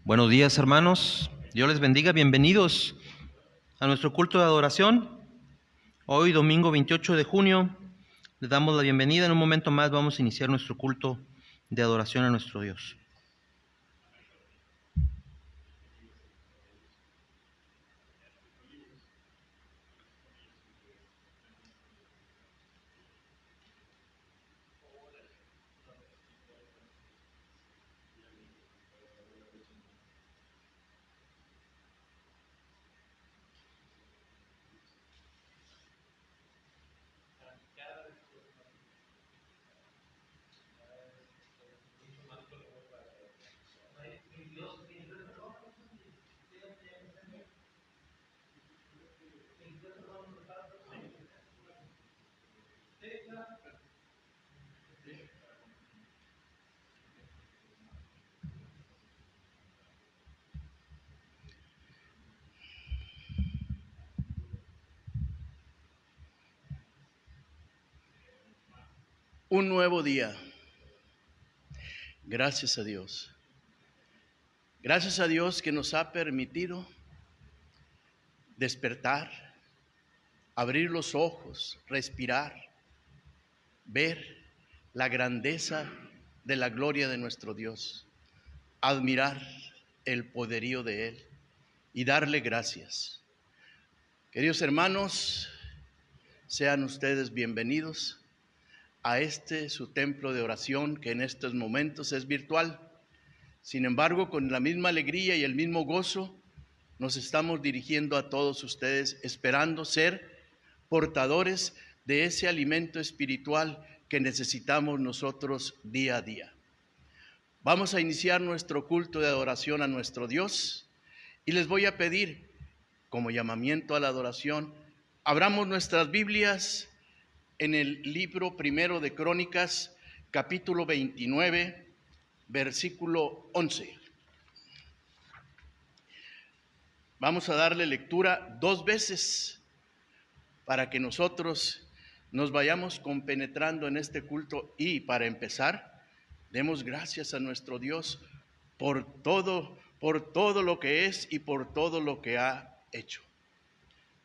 Buenos días, hermanos. Dios les bendiga. Bienvenidos a nuestro culto de adoración. Hoy, domingo 28 de junio, les damos la bienvenida. En un momento más vamos a iniciar nuestro culto de adoración a nuestro Dios. Un nuevo día. Gracias a Dios. Gracias a Dios que nos ha permitido despertar, abrir los ojos, respirar, ver la grandeza de la gloria de nuestro Dios, admirar el poderío de Él y darle gracias. Queridos hermanos, sean ustedes bienvenidos a su templo de oración, que en estos momentos es virtual. Sin embargo, con la misma alegría y el mismo gozo, nos estamos dirigiendo a todos ustedes, esperando ser portadores de ese alimento espiritual que necesitamos nosotros día a día. Vamos a iniciar nuestro culto de adoración a nuestro Dios y les voy a pedir, como llamamiento a la adoración, abramos nuestras Biblias en el libro primero de Crónicas, capítulo 29, versículo 11. Vamos a darle lectura 2 veces para que nosotros nos vayamos compenetrando en este culto y, para empezar, demos gracias a nuestro Dios por todo lo que es y por todo lo que ha hecho.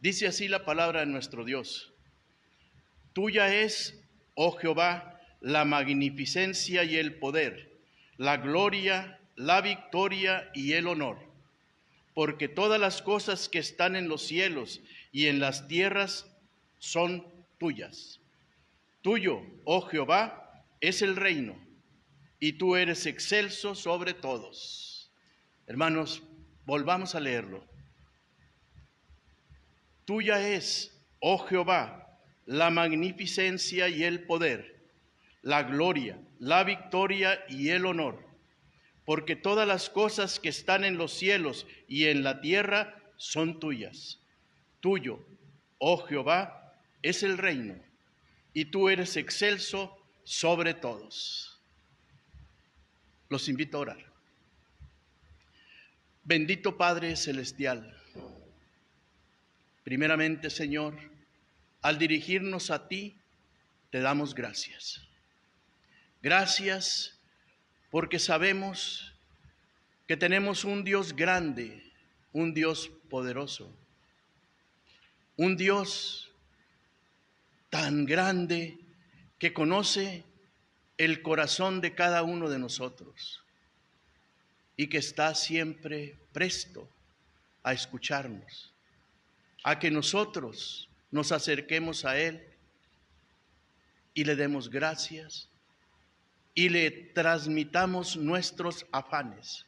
Dice así la palabra de nuestro Dios: Tuya es, oh Jehová, la magnificencia y el poder, la gloria, la victoria y el honor, porque todas las cosas que están en los cielos y en las tierras son tuyas. Tuyo, oh Jehová, es el reino, y tú eres excelso sobre todos. Hermanos, volvamos a leerlo. Tuya es, oh Jehová, la magnificencia y el poder, la gloria, la victoria y el honor, porque todas las cosas que están en los cielos y en la tierra son tuyas. Tuyo, oh Jehová, es el reino, y tú eres excelso sobre todos. Los invito a orar. Bendito Padre Celestial, primeramente, Señor, al dirigirnos a ti, te damos gracias. Gracias porque sabemos que tenemos un Dios grande, un Dios poderoso, un Dios tan grande que conoce el corazón de cada uno de nosotros y que está siempre presto a escucharnos, a que nosotros nos acerquemos a Él y le demos gracias y le transmitamos nuestros afanes.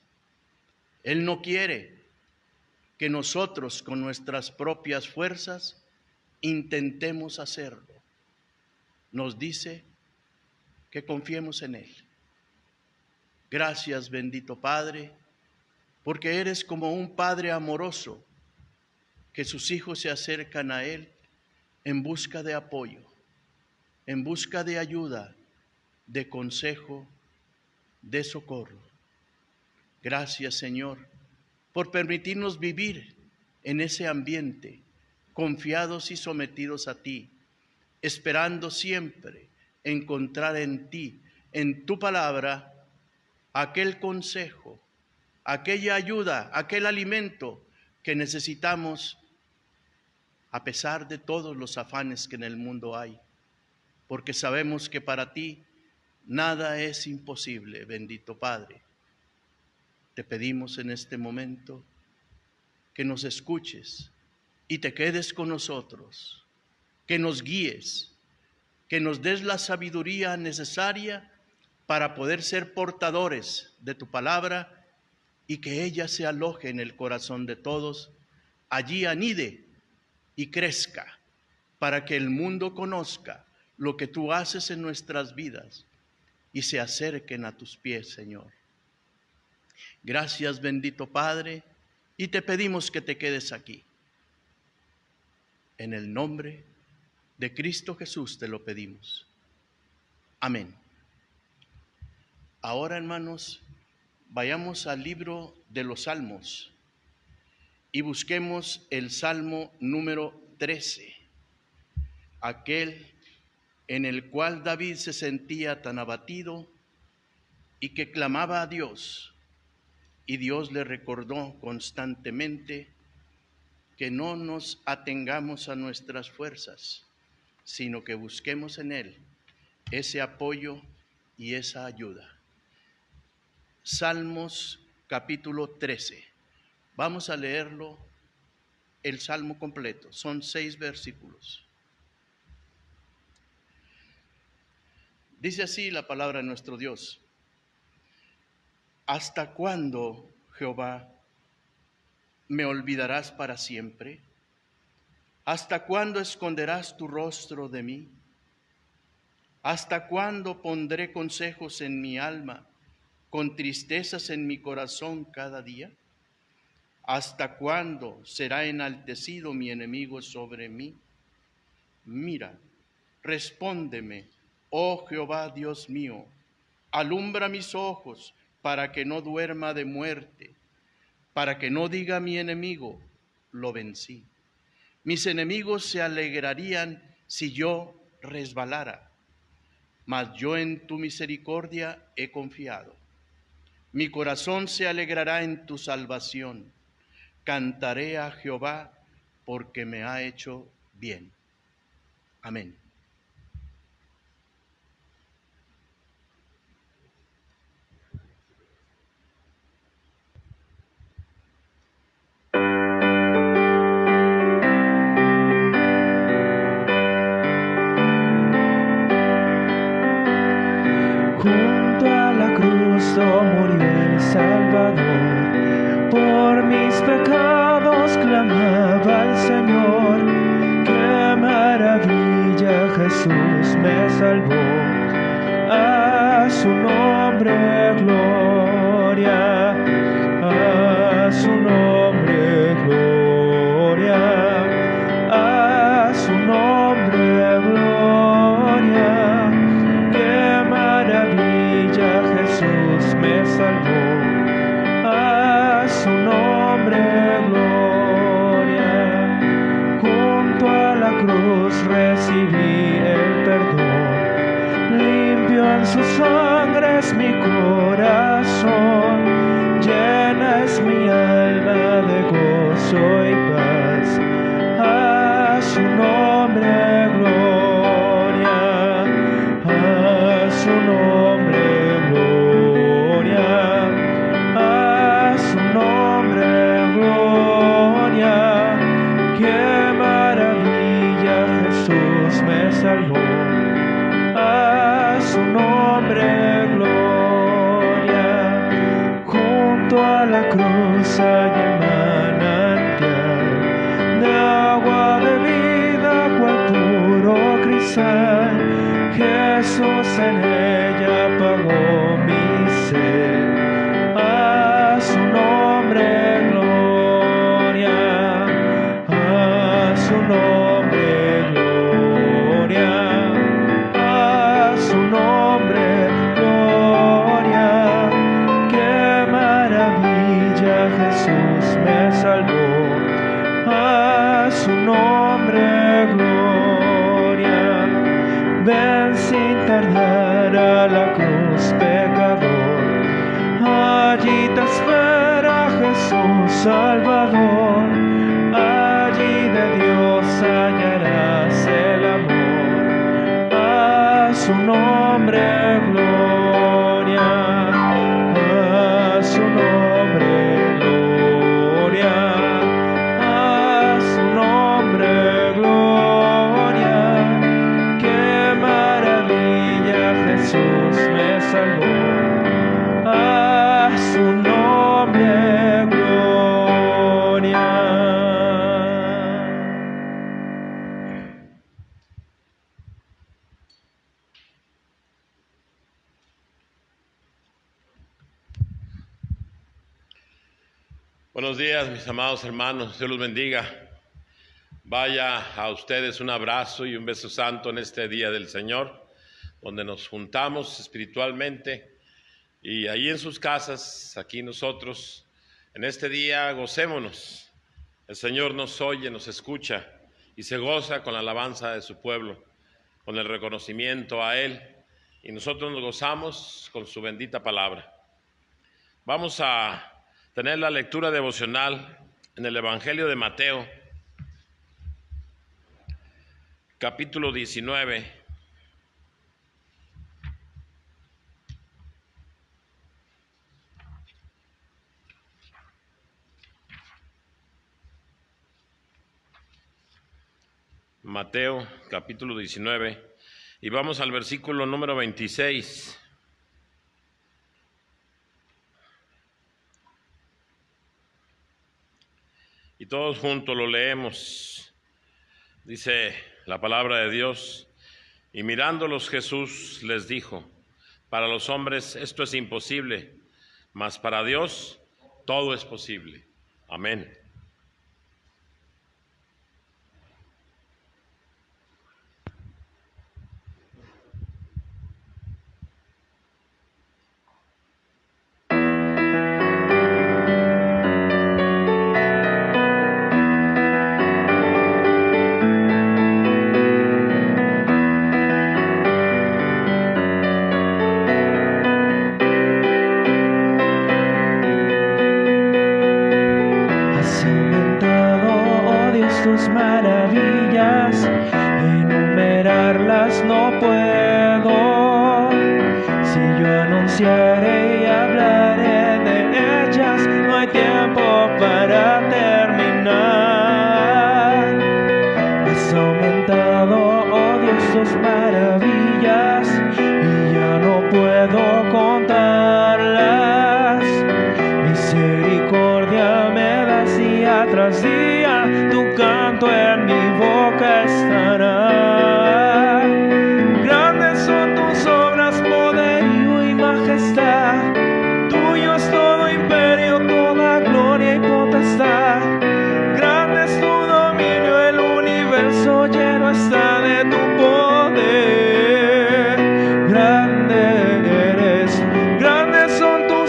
Él no quiere que nosotros con nuestras propias fuerzas intentemos hacerlo. Nos dice que confiemos en Él. Gracias, bendito Padre, porque eres como un Padre amoroso, que sus hijos se acercan a Él en busca de apoyo, en busca de ayuda, de consejo, de socorro. Gracias, Señor, por permitirnos vivir en ese ambiente, confiados y sometidos a ti, esperando siempre encontrar en ti, en tu palabra, aquel consejo, aquella ayuda, aquel alimento que necesitamos a pesar de todos los afanes que en el mundo hay, porque sabemos que para ti nada es imposible, bendito Padre. Te pedimos en este momento que nos escuches y te quedes con nosotros, que nos guíes, que nos des la sabiduría necesaria para poder ser portadores de tu palabra y que ella se aloje en el corazón de todos, allí anide y crezca, para que el mundo conozca lo que tú haces en nuestras vidas y se acerquen a tus pies, Señor. Gracias, bendito Padre, y te pedimos que te quedes aquí. En el nombre de Cristo Jesús te lo pedimos. Amén. Ahora, hermanos, vayamos al libro de los Salmos y busquemos el Salmo número 13, aquel en el cual David se sentía tan abatido y que clamaba a Dios, y Dios le recordó constantemente que no nos atengamos a nuestras fuerzas, sino que busquemos en Él ese apoyo y esa ayuda. Salmos capítulo 13. Vamos a leerlo, el salmo completo. Son 6 versículos. Dice así la palabra de nuestro Dios. ¿Hasta cuándo, Jehová, me olvidarás para siempre? ¿Hasta cuándo esconderás tu rostro de mí? ¿Hasta cuándo pondré consejos en mi alma, con tristezas en mi corazón cada día? ¿Hasta cuándo será enaltecido mi enemigo sobre mí? Mira, respóndeme, oh Jehová Dios mío, alumbra mis ojos para que no duerma de muerte, para que no diga mi enemigo, lo vencí. Mis enemigos se alegrarían si yo resbalara, mas yo en tu misericordia he confiado. Mi corazón se alegrará en tu salvación. Cantaré a Jehová porque me ha hecho bien. Amén. Junto a la cruz murió el Salvador, por mis pecados clamaba al Señor. Qué maravilla, Jesús me salvó, a su nombre gloria, a su nombre gloria. me salvó. A su nombre gloria. Junto a la cruz recibí el perdón. Limpio en su sangre es mi corazón. Llena es mi alma de gozo y paz. A su nombre gloria. A su nombre gloria. A su nombre gloria. Qué maravilla, Jesús me salvó. A su nombre gloria. Junto a la cruz hay el manantial de agua de vida, cual puro cristal. Jesús en ella pagó mi sed. A su nombre gloria. A su nombre gloria. A su nombre gloria. Qué maravilla, Jesús me salvó. A su nombre gloria. Ven sin tardar a la cruz, pecador. Allí te espera Jesús Salvador. Allí de Dios hallarás el amor. A su nombre gloria. A su nombre gloria. A su nombre gloria. Qué maravilla, Jesús me salvó. A su nombre gloria. Buenos días, mis amados hermanos. Dios los bendiga. Vaya a ustedes un abrazo y un beso santo en este día del Señor, donde nos juntamos espiritualmente, y ahí en sus casas, aquí nosotros, en este día gocémonos. El Señor nos oye, nos escucha y se goza con la alabanza de su pueblo, con el reconocimiento a Él, y nosotros nos gozamos con su bendita palabra. Vamos a tener la lectura devocional en el Evangelio de Mateo, capítulo 19. Mateo, capítulo 19, y vamos al versículo número 26. Y todos juntos lo leemos. Dice la palabra de Dios: y mirándolos Jesús les dijo: para los hombres esto es imposible, mas para Dios todo es posible. Amén. Tus maravillas, enumerarlas no puedo. Si yo anunciaré y hablaré de ellas, no hay tiempo para terminar. Has aumentado, oh Dios, tus maravillas, y ya no puedo contarlas. Misericordia me das día tras día, tu canto en mi boca estará. Grandes son tus obras, poderío y majestad. Tuyo es todo imperio, toda gloria y potestad. Grande es tu dominio, el universo lleno está de tu poder. Grande eres, grandes son tus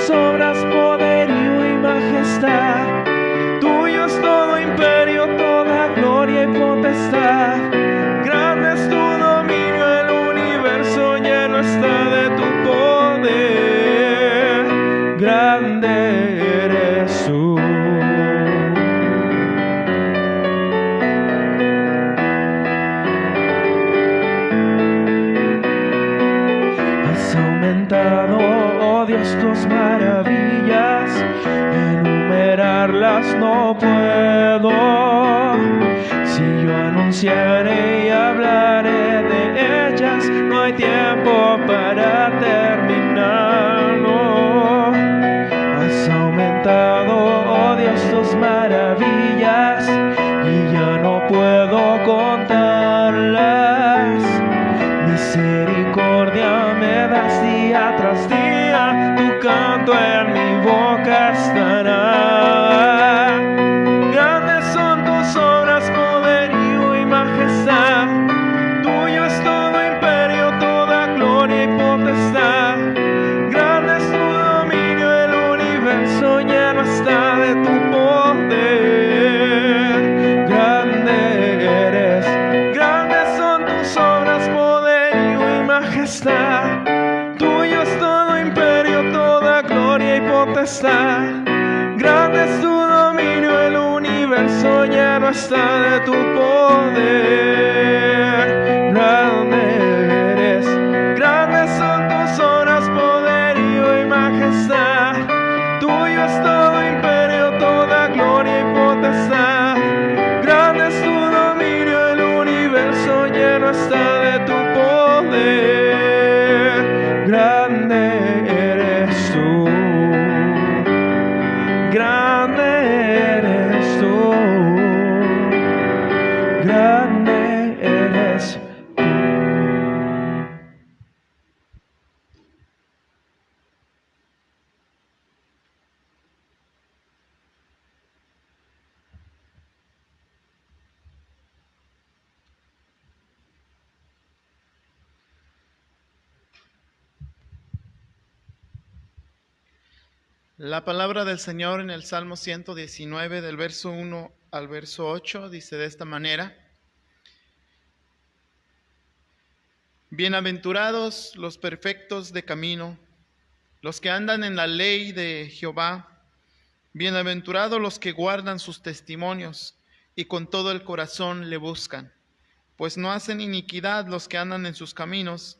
grande eres tú. Has aumentado, oh Dios, tus maravillas, enumerarlas no puedo. Si yo anunciaré y hablaré de ellas, no hay tiempo para terminarlo. Has aumentado, oh Dios, tus maravillas, y ya no puedo contarlas. Misericordia me das día tras día, tu canto en mi boca estará. Grandes son tus obras, poderío y majestad. Tuyo es todo imperio, toda gloria y potestad. Grande es tu dominio, el universo lleno está de tu poder. Grande eres, grandes son tus obras, poderío y majestad. Tuyo es todo imperio, toda gloria y potestad. Grande es tu dominio, el universo lleno está de tu poder. Grande eres, grandes son tus obras, poderío y majestad. Tuyo es todo imperio, toda gloria y potestad. Grande es tu dominio, el universo lleno está de tu poder. Grande eres tú. Grande eres tú, grande eres tú. La palabra del Señor en el Salmo 119, del verso 1 al verso 8, dice de esta manera: Bienaventurados los perfectos de camino, los que andan en la ley de Jehová. Bienaventurados los que guardan sus testimonios y con todo el corazón le buscan, pues no hacen iniquidad los que andan en sus caminos.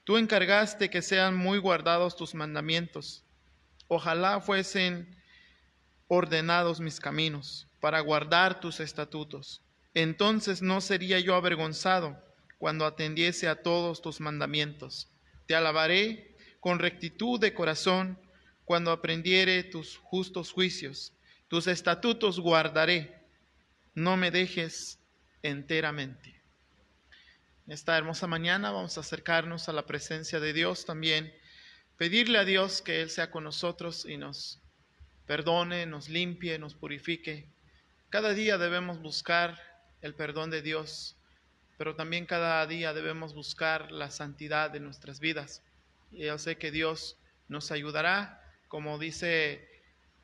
Tú encargaste que sean muy guardados tus mandamientos. Ojalá fuesen ordenados mis caminos para guardar tus estatutos. Entonces no sería yo avergonzado cuando atendiese a todos tus mandamientos. Te alabaré con rectitud de corazón cuando aprendiere tus justos juicios. Tus estatutos guardaré, no me dejes enteramente. Esta hermosa mañana vamos a acercarnos a la presencia de Dios también, pedirle a Dios que Él sea con nosotros y nos perdone, nos limpie, nos purifique. Cada día debemos buscar el perdón de Dios, pero también cada día debemos buscar la santidad de nuestras vidas. Y yo sé que Dios nos ayudará, como dice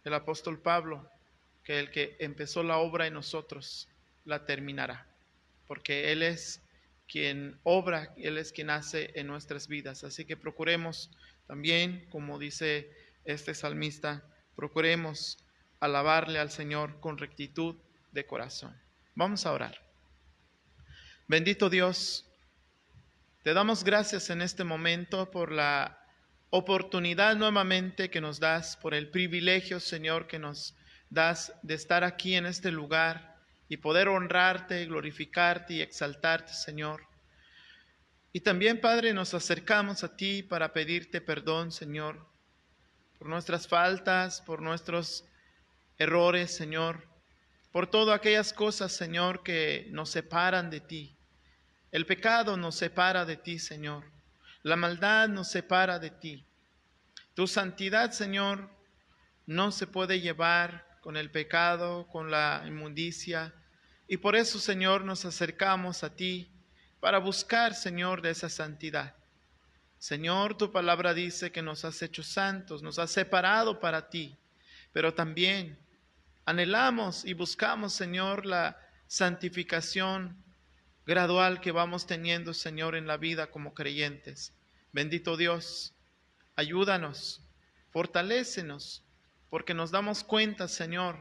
el apóstol Pablo, que el que empezó la obra en nosotros la terminará, porque Él es quien obra, Él es quien hace en nuestras vidas. Así que procuremos también, como dice este salmista, procuremos alabarle al Señor con rectitud de corazón. Vamos a orar. Bendito Dios, te damos gracias en este momento por la oportunidad nuevamente que nos das, por el privilegio, Señor, que nos das de estar aquí en este lugar y poder honrarte, glorificarte y exaltarte, Señor. Y también, Padre, nos acercamos a ti para pedirte perdón, Señor, por nuestras faltas, por nuestros errores, Señor, por todas aquellas cosas, Señor, que nos separan de ti. El pecado nos separa de ti, Señor. La maldad nos separa de ti. Tu santidad, Señor, no se puede llevar con el pecado, con la inmundicia. Y por eso, Señor, nos acercamos a ti para buscar, Señor, de esa santidad. Señor, tu palabra dice que nos has hecho santos, nos has separado para ti, pero también anhelamos y buscamos, Señor, la santificación gradual que vamos teniendo, Señor, en la vida como creyentes. Bendito Dios, ayúdanos Fortalécenos, porque nos damos cuenta, Señor,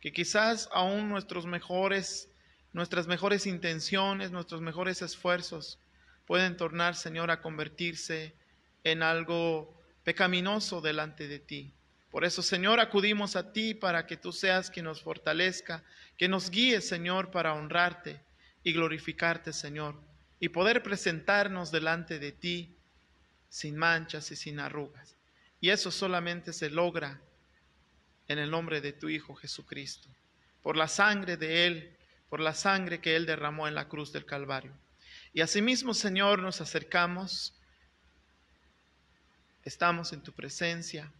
que quizás aún nuestras mejores intenciones, nuestros mejores esfuerzos pueden tornar, Señor, a convertirse en algo pecaminoso delante de ti. Por eso, Señor, acudimos a ti para que tú seas quien nos fortalezca, que nos guíe, Señor, para honrarte y glorificarte, Señor, y poder presentarnos delante de ti sin manchas y sin arrugas. Y eso solamente se logra en el nombre de tu Hijo Jesucristo, por la sangre de Él, por la sangre que Él derramó en la cruz del Calvario. Y asimismo, Señor, nos acercamos, estamos en tu presencia,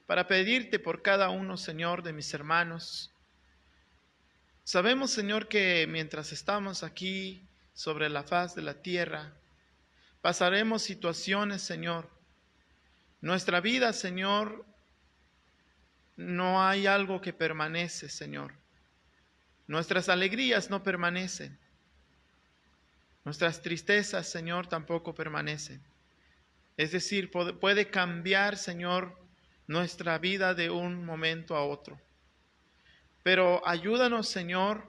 para pedirte por cada uno, Señor, de mis hermanos. Sabemos, Señor, que mientras estamos aquí sobre la faz de la tierra, pasaremos situaciones, Señor. Nuestra vida, Señor, no hay algo que permanece, Señor. Nuestras alegrías no permanecen. Nuestras tristezas, Señor, tampoco permanecen. Es decir, puede cambiar, Señor, nuestra vida de un momento a otro. Pero ayúdanos, Señor,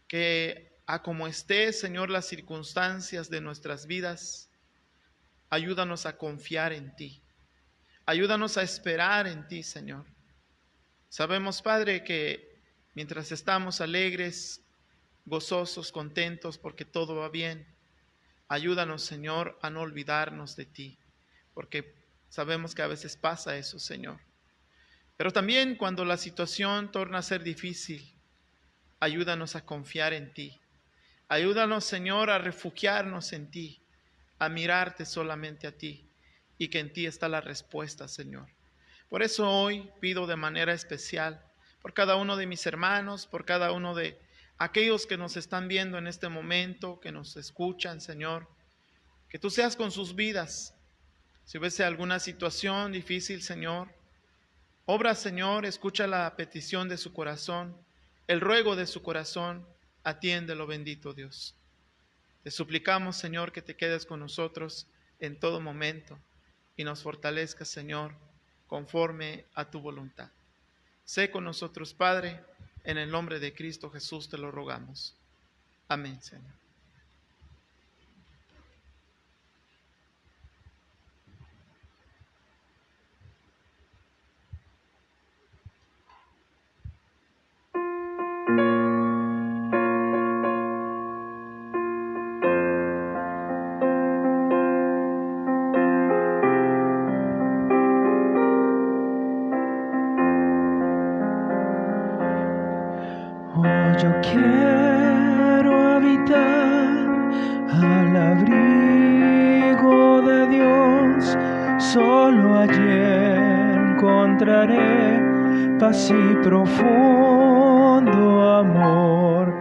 que a como esté, Señor, las circunstancias de nuestras vidas, ayúdanos a confiar en ti. Ayúdanos a esperar en ti, Señor. Sabemos, Padre, que mientras estamos alegres, gozosos, contentos, porque todo va bien, ayúdanos, Señor, a no olvidarnos de ti, porque sabemos que a veces pasa eso, Señor. Pero también cuando la situación torna a ser difícil, ayúdanos a confiar en ti. Ayúdanos, Señor, a refugiarnos en ti, a mirarte solamente a ti, y que en ti está la respuesta, Señor. Por eso hoy pido de manera especial por cada uno de mis hermanos, por cada uno de aquellos que nos están viendo en este momento, que nos escuchan, Señor, que tú seas con sus vidas. Si hubiese alguna situación difícil, Señor, obra, Señor, escucha la petición de su corazón, el ruego de su corazón, atiéndelo, bendito Dios. Te suplicamos, Señor, que te quedes con nosotros en todo momento y nos fortalezcas, Señor, conforme a tu voluntad. Sé con nosotros, Padre, en el nombre de Cristo Jesús te lo rogamos. Amén, Señor. Yo quiero habitar al abrigo de Dios, solo allí encontraré paz y profundo amor.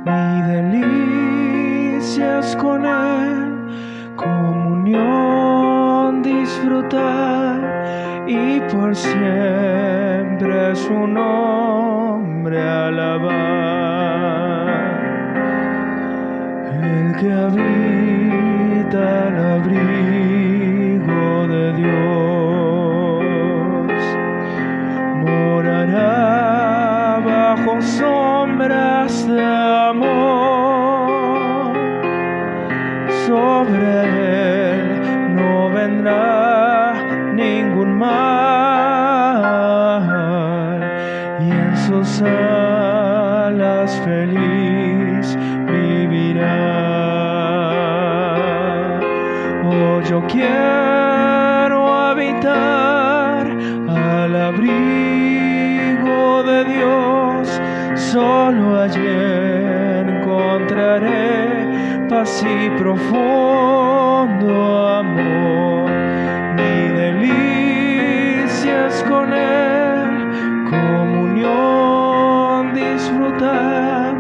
Mi delicia es con Él, comunión disfrutar y por siempre su nombre alabar. El que habita al abrigo de Dios morará bajo sombras de amor. Sobre él no vendrá ningún mal y en sus alas feliz vivirá. Oh, yo quiero habitar al abrigo de Dios, solo allí encontraré paz y profundo amor. Mi delicia es con Él, comunión disfrutar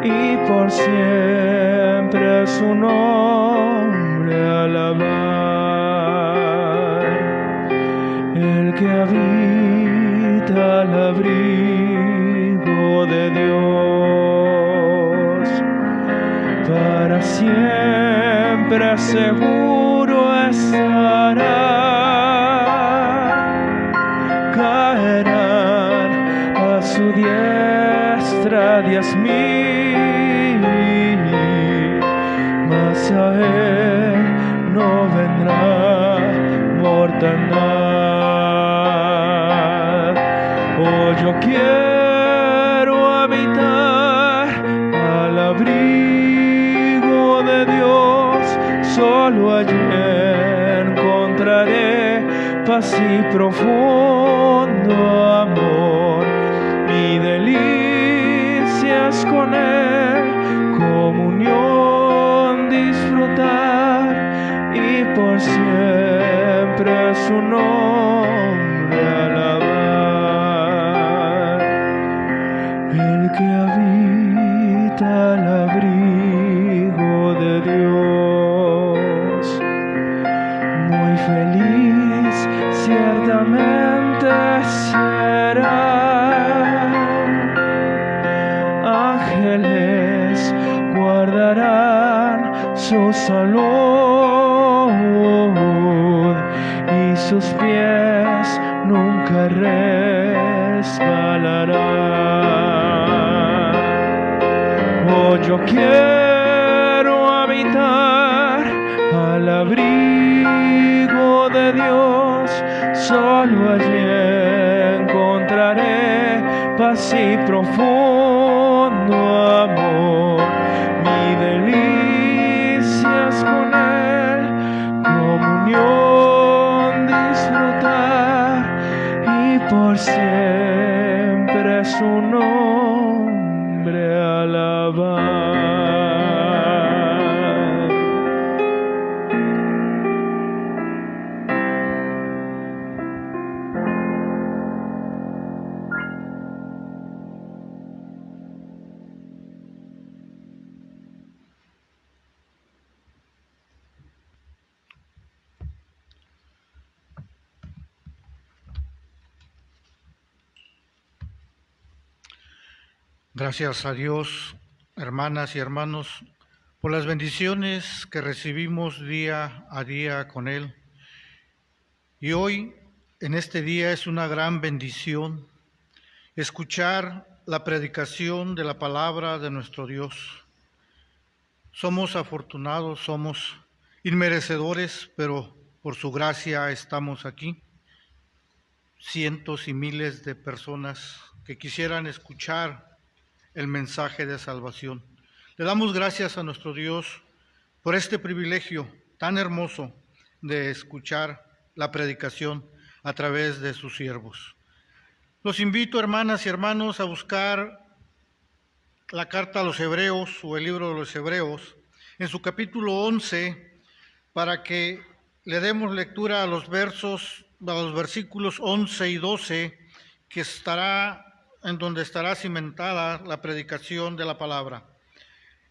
y por siempre su nombre alabar. El que habita al abrigo de Dios, para siempre seguro estará. caerán a su diestra 10,000, mas a él no vendrá mortandad. Oh, yo quiero habitar al abrigo de Dios, solo allí encontraré paz y profundo amor, mi delicia es con él, comunión disfrutar y por siempre su nombre alabar. El que habita al abrigo de Dios, muy feliz ciertamente será. Ángeles guardarán su salud y sus pies nunca resbalarán. Oh, yo quiero habitar al abrigo de Dios, solo allí encontraré paz y profundo amor, mi delicia es con él, comunión disfrutar y por siempre su nombre alabar. Gracias a Dios, hermanas y hermanos, por las bendiciones que recibimos día a día con Él. Y hoy, en este día, es una gran bendición escuchar la predicación de la palabra de nuestro Dios. Somos afortunados, somos inmerecedores, pero por su gracia estamos aquí. Cientos y miles de personas que quisieran escuchar el mensaje de salvación. Le damos gracias a nuestro Dios por este privilegio tan hermoso de escuchar la predicación a través de sus siervos. Los invito, hermanas y hermanos, a buscar la carta a los Hebreos o el libro de los Hebreos en su capítulo 11 para que le demos lectura a los versículos 11 y 12 que estará en donde estará cimentada la predicación de la palabra.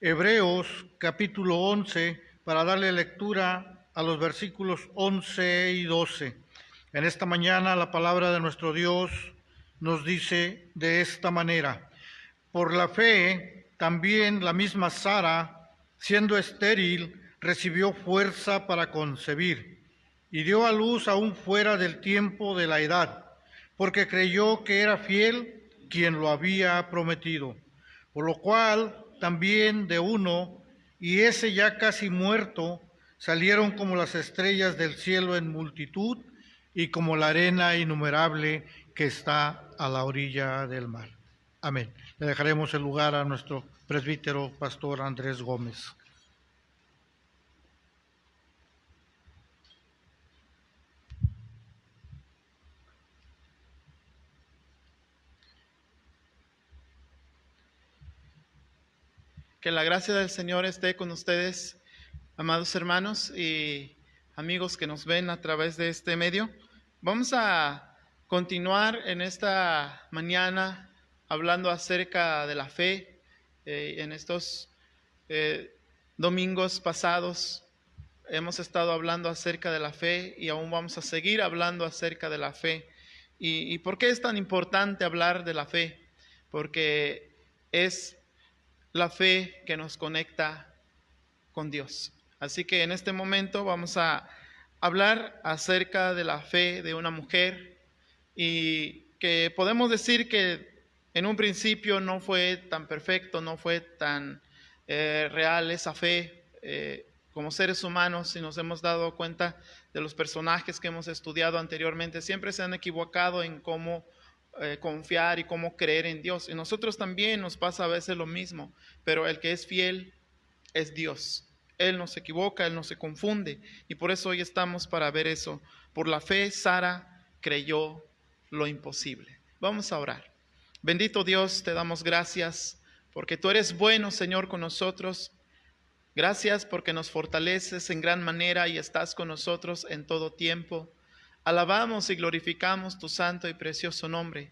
Hebreos capítulo 11, para darle lectura a los versículos 11 y 12. En esta mañana la palabra de nuestro Dios nos dice de esta manera: por la fe también la misma Sara, siendo estéril, recibió fuerza para concebir, y dio a luz aún fuera del tiempo de la edad, porque creyó que era fiel quien lo había prometido, por lo cual también de uno, y ese ya casi muerto, salieron como las estrellas del cielo en multitud y como la arena innumerable que está a la orilla del mar. Amén. Le dejaremos el lugar a nuestro presbítero, pastor Andrés Gómez. Que la gracia del Señor esté con ustedes, amados hermanos y amigos que nos ven a través de este medio. Vamos a continuar en esta mañana hablando acerca de la fe. En estos domingos pasados hemos estado hablando acerca de la fe y aún vamos a seguir hablando acerca de la fe. ¿Y por qué es tan importante hablar de la fe? Porque es la fe que nos conecta con Dios. Así que en este momento vamos a hablar acerca de la fe de una mujer y que podemos decir que en un principio no fue tan perfecto, no fue tan real esa fe como seres humanos. Si nos hemos dado cuenta de los personajes que hemos estudiado anteriormente, siempre se han equivocado en cómo confiar y cómo creer en Dios. Y nosotros también nos pasa a veces lo mismo, pero el que es fiel es Dios. Él no se equivoca, Él no se confunde, y por eso hoy estamos para ver eso. Por la fe, Sara creyó lo imposible. Vamos a orar. Bendito Dios, te damos gracias porque tú eres bueno, Señor, con nosotros. Gracias porque nos fortaleces en gran manera y estás con nosotros en todo tiempo. Alabamos y glorificamos tu santo y precioso nombre.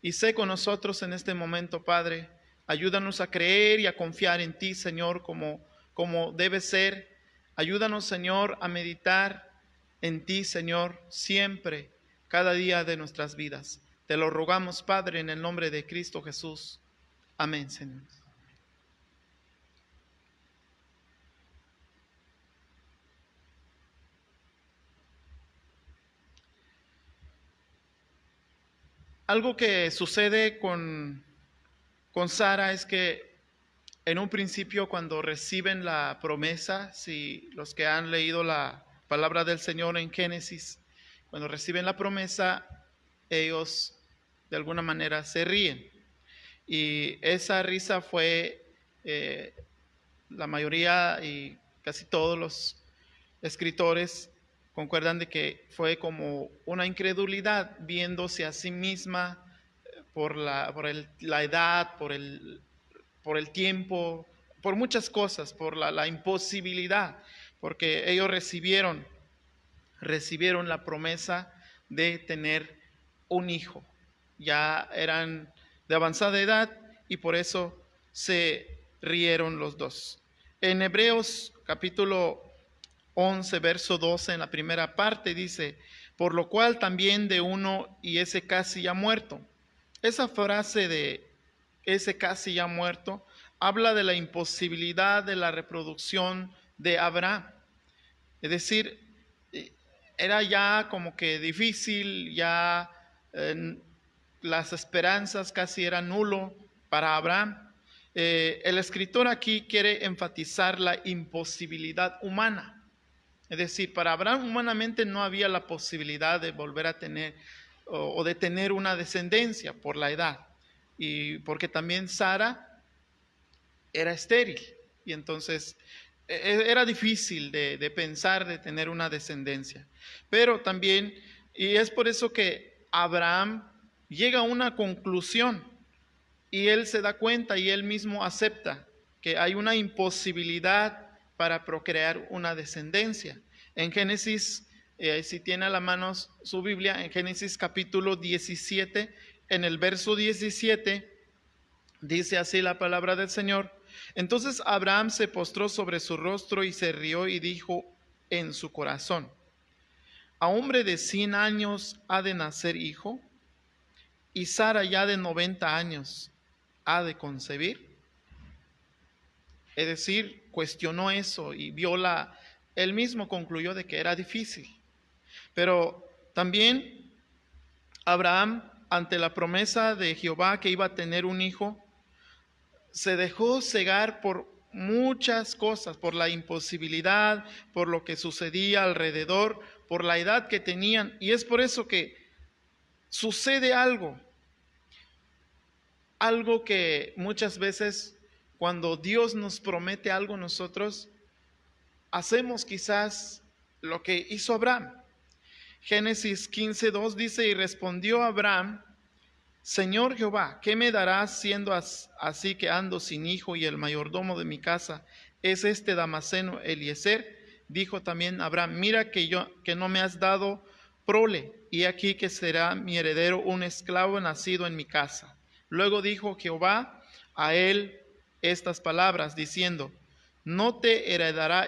Y sé con nosotros en este momento, Padre. Ayúdanos a creer y a confiar en ti, Señor, como debe ser. Ayúdanos, Señor, a meditar en ti, Señor, siempre, cada día de nuestras vidas. Te lo rogamos, Padre, en el nombre de Cristo Jesús. Amén, Señor. Algo que sucede con Sara es que en un principio, cuando reciben la promesa, si los que han leído la palabra del Señor en Génesis, cuando reciben la promesa, ellos de alguna manera se ríen. Y esa risa fue, la mayoría y casi todos los escritores concuerdan de que fue como una incredulidad, viéndose a sí misma por la edad, por el tiempo, por muchas cosas, por la imposibilidad, porque ellos recibieron la promesa de tener un hijo. Ya eran de avanzada edad y por eso se rieron los dos. En Hebreos capítulo 11, verso 12, en la primera parte dice: por lo cual también de uno y ese casi ya muerto. Esa frase de ese casi ya muerto habla de la imposibilidad de la reproducción de Abraham. Es decir, era ya como que difícil, ya las esperanzas casi eran nulo para Abraham. El escritor aquí quiere enfatizar la imposibilidad humana. Es decir, para Abraham humanamente no había la posibilidad de volver a tener o de tener una descendencia por la edad, y porque también Sara era estéril, y entonces era difícil de pensar de tener una descendencia. Pero también, y es por eso que Abraham llega a una conclusión, y él se da cuenta y él mismo acepta que hay una imposibilidad para procrear una descendencia. En Génesis, si tiene a la mano su Biblia, en Génesis capítulo 17, en el verso 17, dice así la palabra del Señor: entonces Abraham se postró sobre su rostro y se rió y dijo en su corazón: ¿a hombre de 100 años ha de nacer hijo? ¿Y Sara ya de 90 años ha de concebir? Es decir, cuestionó eso y él mismo concluyó de que era difícil. Pero también Abraham, ante la promesa de Jehová que iba a tener un hijo, se dejó cegar por muchas cosas, por la imposibilidad, por lo que sucedía alrededor, por la edad que tenían. Y es por eso que sucede algo que muchas veces cuando Dios nos promete algo, nosotros hacemos quizás lo que hizo Abraham. Génesis 15:2 dice: y respondió Abraham: Señor Jehová, ¿qué me darás siendo así que ando sin hijo y el mayordomo de mi casa es este Damaseno Eliezer? Dijo también Abraham: mira que no me has dado prole, y aquí que será mi heredero un esclavo nacido en mi casa. Luego dijo Jehová a él estas palabras, diciendo: no te heredará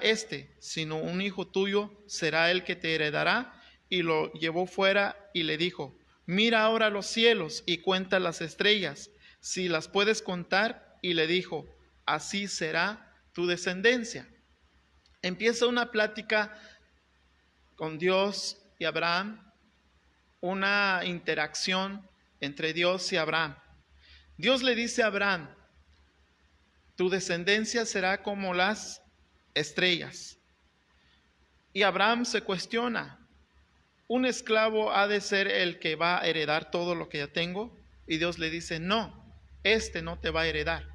sino un hijo tuyo será el que te heredará. Y lo llevó fuera y le dijo: mira ahora los cielos y cuenta las estrellas, si las puedes contar. Y le dijo: así será tu descendencia. Empieza una plática con Dios y Abraham, una interacción entre Dios y Abraham. Dios le dice a Abraham, tu descendencia será como las estrellas. Y Abraham se cuestiona, ¿un esclavo ha de ser el que va a heredar todo lo que ya tengo? Y Dios le dice, no, este no te va a heredar,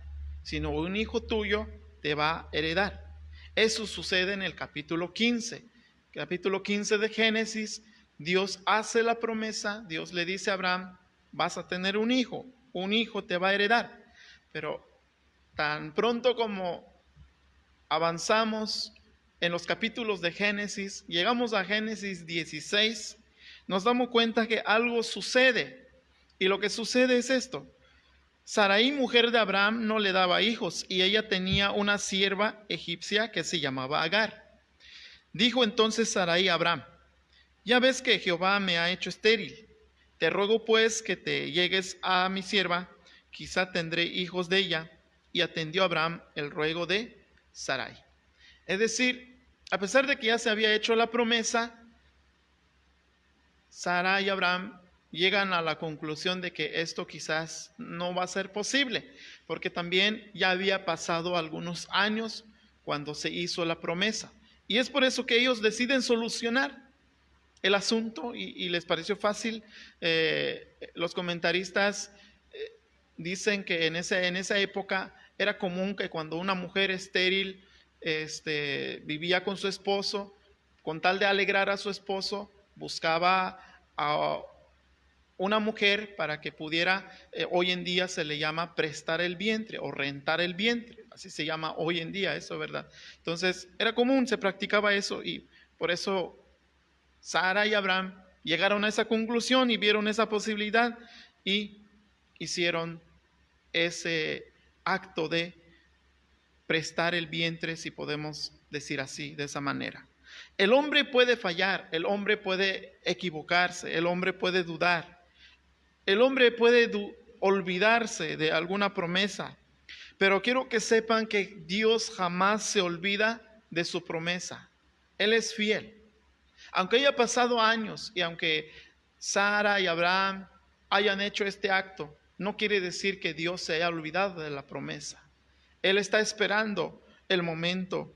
sino un hijo tuyo te va a heredar. Eso sucede en el capítulo 15. Capítulo 15 de Génesis, Dios hace la promesa, Dios le dice a Abraham, vas a tener un hijo te va a heredar. Pero tan pronto como avanzamos en los capítulos de Génesis, llegamos a Génesis 16, nos damos cuenta que algo sucede. Y lo que sucede es esto. Sarai, mujer de Abraham, no le daba hijos y ella tenía una sierva egipcia que se llamaba Agar. Dijo entonces Sarai a Abraham, ya ves que Jehová me ha hecho estéril. Te ruego pues que te llegues a mi sierva, quizá tendré hijos de ella. Y atendió Abraham el ruego de Sarai. Es decir, a pesar de que ya se había hecho la promesa, Sarai y Abraham llegan a la conclusión de que esto quizás no va a ser posible, porque también ya había pasado algunos años cuando se hizo la promesa. Y es por eso que ellos deciden solucionar el asunto y les pareció fácil. Los comentaristas dicen que en esa época era común que cuando una mujer estéril vivía con su esposo, con tal de alegrar a su esposo, buscaba a una mujer para que pudiera, hoy en día se le llama prestar el vientre o rentar el vientre, así se llama hoy en día eso, ¿verdad? Entonces era común, se practicaba eso y por eso Sara y Abraham llegaron a esa conclusión y vieron esa posibilidad y hicieron ese acto de prestar el vientre, si podemos decir así, de esa manera. El hombre puede fallar, el hombre puede equivocarse, el hombre puede dudar, el hombre puede olvidarse de alguna promesa, pero quiero que sepan que Dios jamás se olvida de su promesa. Él es fiel. Aunque haya pasado años y aunque Sara y Abraham hayan hecho este acto, no quiere decir que Dios se haya olvidado de la promesa. Él está esperando el momento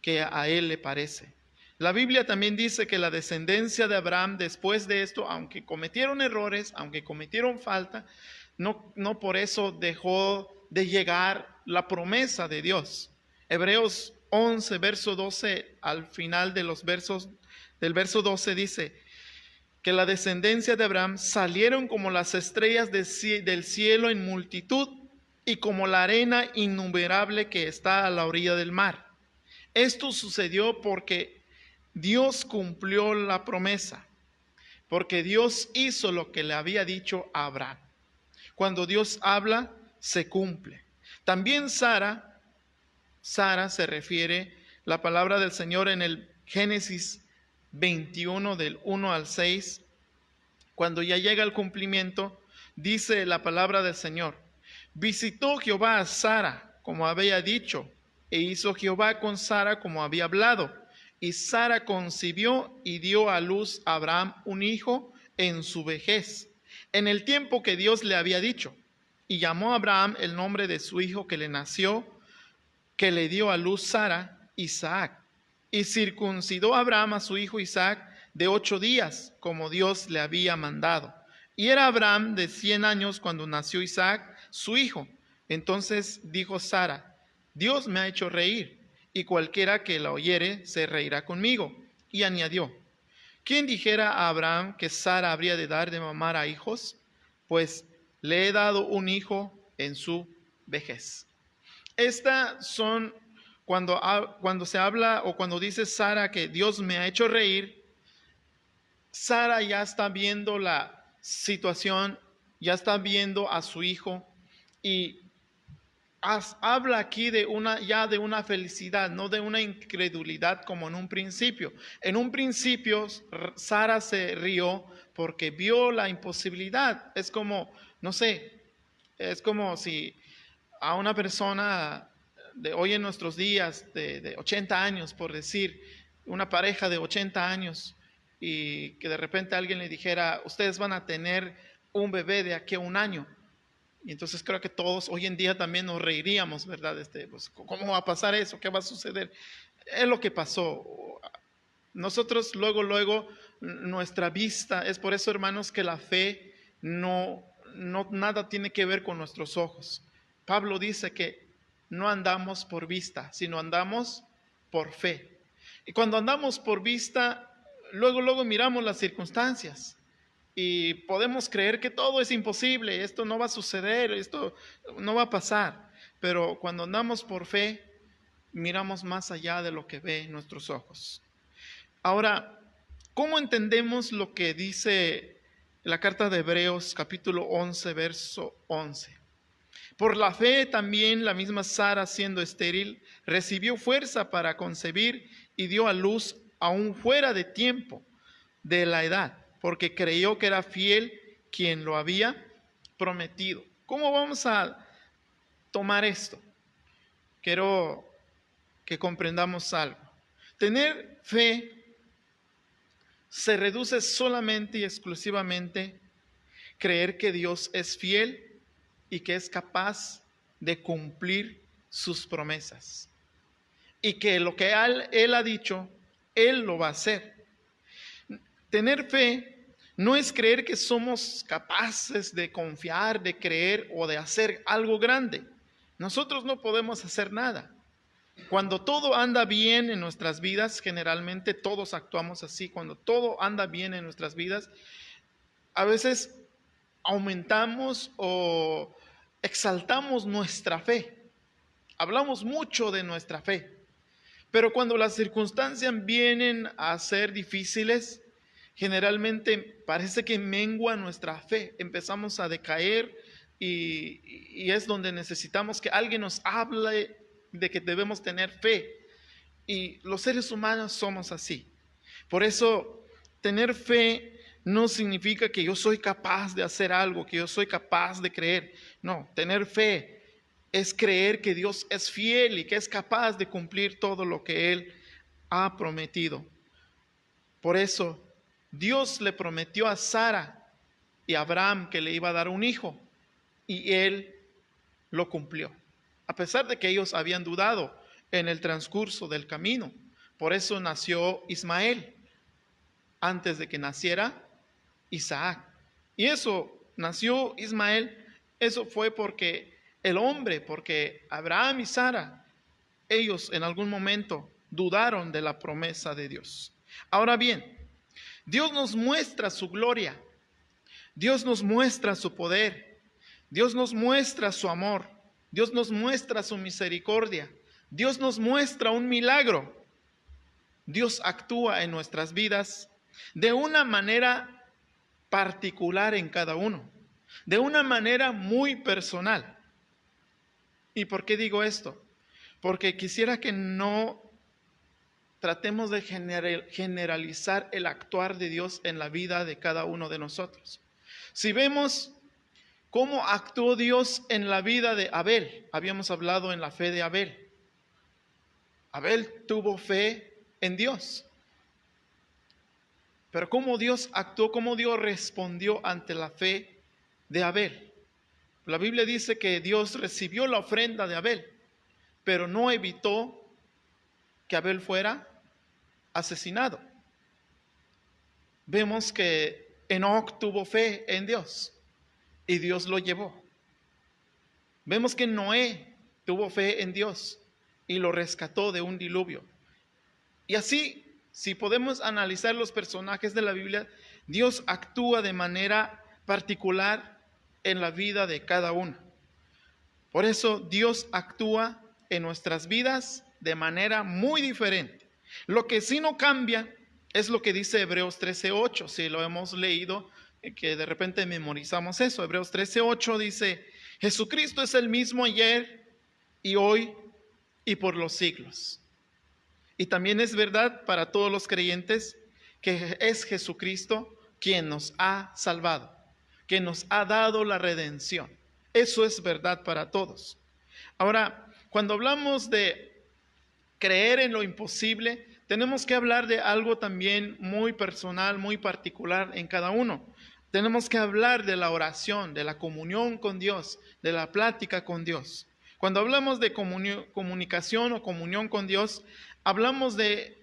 que a él le parece. La Biblia también dice que la descendencia de Abraham después de esto, aunque cometieron errores, aunque cometieron falta, no por eso dejó de llegar la promesa de Dios. Hebreos 11, verso 12, al final de los versos del verso 12 dice que la descendencia de Abraham salieron como las estrellas del cielo en multitud y como la arena innumerable que está a la orilla del mar. Esto sucedió porque Dios cumplió la promesa, porque Dios hizo lo que le había dicho a Abraham. Cuando Dios habla, se cumple. También Sara se refiere la palabra del Señor en el Génesis 21 del 1 al 6, cuando ya llega el cumplimiento, dice la palabra del Señor: visitó Jehová a Sara como había dicho, e hizo Jehová con Sara como había hablado. Y Sara concibió y dio a luz a Abraham un hijo en su vejez, en el tiempo que Dios le había dicho. Y llamó a Abraham el nombre de su hijo que le nació, que le dio a luz Sara, Isaac. Y circuncidó Abraham a su hijo Isaac de 8 días, como Dios le había mandado. Y era Abraham de 100 años cuando nació Isaac, su hijo. Entonces dijo Sara: Dios me ha hecho reír, y cualquiera que la oyere se reirá conmigo. Y añadió: ¿quién dijera a Abraham que Sara habría de dar de mamar a hijos? Pues le he dado un hijo en su vejez. Estas son cuando se habla o cuando dice Sara que Dios me ha hecho reír. Sara ya está viendo la situación, ya está viendo a su hijo y habla aquí de una felicidad, no de una incredulidad como en un principio. En un principio Sara se rió porque vio la imposibilidad. Es como, no sé, es como si a una persona de hoy en nuestros días, de 80 años, por decir, una pareja de 80 años, y que de repente alguien le dijera, ustedes van a tener un bebé de aquí a un año. Y entonces creo que todos hoy en día también nos reiríamos, ¿verdad? Pues, ¿cómo va a pasar eso? ¿Qué va a suceder? Es lo que pasó. Nosotros luego, nuestra vista, es por eso, hermanos, que la fe no nada tiene que ver con nuestros ojos. Pablo dice que no andamos por vista, sino andamos por fe. Y cuando andamos por vista, luego miramos las circunstancias y podemos creer que todo es imposible, esto no va a suceder, esto no va a pasar. Pero cuando andamos por fe, miramos más allá de lo que ve nuestros ojos. Ahora, ¿cómo entendemos lo que dice la carta de Hebreos capítulo 11, verso 11? Por la fe también la misma Sara, siendo estéril, recibió fuerza para concebir y dio a luz aún fuera de tiempo de la edad, porque creyó que era fiel quien lo había prometido. ¿Cómo vamos a tomar esto? Quiero que comprendamos algo. Tener fe se reduce solamente y exclusivamente creer que Dios es fiel y que es capaz de cumplir sus promesas. Y que lo que Él ha dicho, Él lo va a hacer. Tener fe no es creer que somos capaces de confiar, de creer o de hacer algo grande. Nosotros no podemos hacer nada. Cuando todo anda bien en nuestras vidas, generalmente todos actuamos así. Cuando todo anda bien en nuestras vidas, a veces aumentamos o exaltamos nuestra fe. Hablamos mucho de nuestra fe. Pero cuando las circunstancias vienen a ser difíciles, generalmente parece que mengua nuestra fe. Empezamos a decaer y es donde necesitamos que alguien nos hable de que debemos tener fe. Y los seres humanos somos así. Por eso, tener fe no significa que yo soy capaz de hacer algo, que yo soy capaz de creer. No, tener fe es creer que Dios es fiel y que es capaz de cumplir todo lo que Él ha prometido. Por eso, Dios le prometió a Sara y a Abraham que le iba a dar un hijo, y Él lo cumplió. A pesar de que ellos habían dudado en el transcurso del camino. Por eso nació Ismael, antes de que naciera Isaac. Y eso, nació Ismael, eso fue porque porque Abraham y Sara, ellos en algún momento dudaron de la promesa de Dios. Ahora bien, Dios nos muestra su gloria, Dios nos muestra su poder, Dios nos muestra su amor. Dios nos muestra su misericordia. Dios nos muestra un milagro. Dios actúa en nuestras vidas de una manera particular en cada uno, de una manera muy personal. ¿Y por qué digo esto? Porque quisiera que no tratemos de generalizar el actuar de Dios en la vida de cada uno de nosotros. Si vemos ¿cómo actuó Dios en la vida de Abel? Habíamos hablado en la fe de Abel. Abel tuvo fe en Dios. Pero ¿cómo Dios actuó? ¿Cómo Dios respondió ante la fe de Abel? La Biblia dice que Dios recibió la ofrenda de Abel, pero no evitó que Abel fuera asesinado. Vemos que Enoc tuvo fe en Dios y Dios lo llevó. Vemos que Noé tuvo fe en Dios y lo rescató de un diluvio. Y así, si podemos analizar los personajes de la Biblia, Dios actúa de manera particular en la vida de cada uno. Por eso Dios actúa en nuestras vidas de manera muy diferente. Lo que sí no cambia es lo que dice Hebreos 13:8, si lo hemos leído, que de repente memorizamos eso. Hebreos 13:8 dice, Jesucristo es el mismo ayer y hoy y por los siglos. Y también es verdad para todos los creyentes que es Jesucristo quien nos ha salvado, que nos ha dado la redención. Eso es verdad para todos. Ahora, cuando hablamos de creer en lo imposible, tenemos que hablar de algo también muy personal, muy particular en cada uno. Tenemos que hablar de la oración, de la comunión con Dios, de la plática con Dios. Cuando hablamos de comunicación o comunión con Dios, hablamos de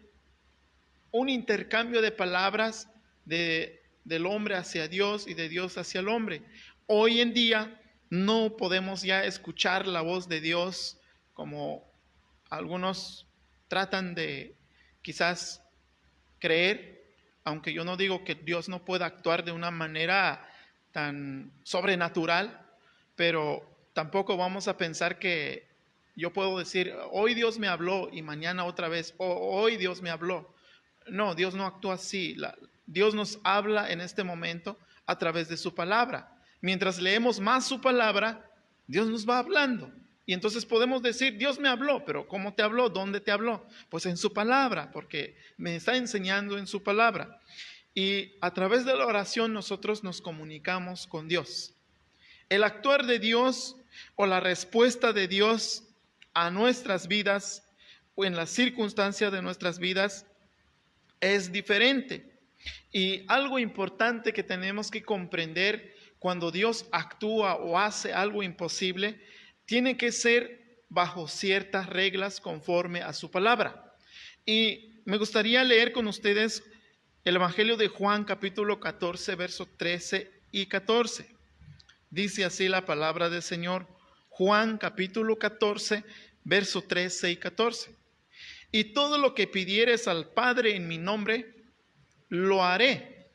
un intercambio de palabras del hombre hacia Dios y de Dios hacia el hombre. Hoy en día no podemos ya escuchar la voz de Dios como algunos tratan de quizás creer, aunque yo no digo que Dios no pueda actuar de una manera tan sobrenatural, pero tampoco vamos a pensar que yo puedo decir, hoy Dios me habló y mañana otra vez, hoy Dios me habló. No, Dios no actúa así. Dios nos habla en este momento a través de su palabra. Mientras leemos más su palabra, Dios nos va hablando. Y entonces podemos decir, Dios me habló, pero ¿cómo te habló? ¿Dónde te habló? Pues en su palabra, porque me está enseñando en su palabra. Y a través de la oración nosotros nos comunicamos con Dios. El actuar de Dios o la respuesta de Dios a nuestras vidas o en las circunstancias de nuestras vidas es diferente. Y algo importante que tenemos que comprender cuando Dios actúa o hace algo imposible, tiene que ser bajo ciertas reglas conforme a su palabra. Y me gustaría leer con ustedes el Evangelio de Juan, capítulo 14, versos 13 y 14. Dice así la palabra del Señor. Juan, capítulo 14, versos 13 y 14. Y todo lo que pidieres al Padre en mi nombre, lo haré,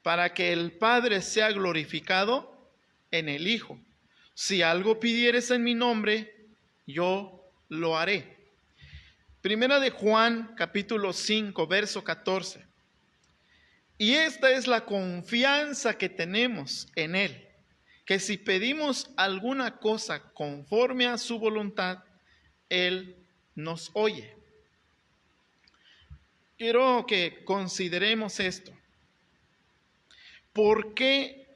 para que el Padre sea glorificado en el Hijo. Si algo pidieres en mi nombre, yo lo haré. Primera de Juan, capítulo 5, verso 14. Y esta es la confianza que tenemos en Él, que si pedimos alguna cosa conforme a su voluntad, Él nos oye. Quiero que consideremos esto. ¿Por qué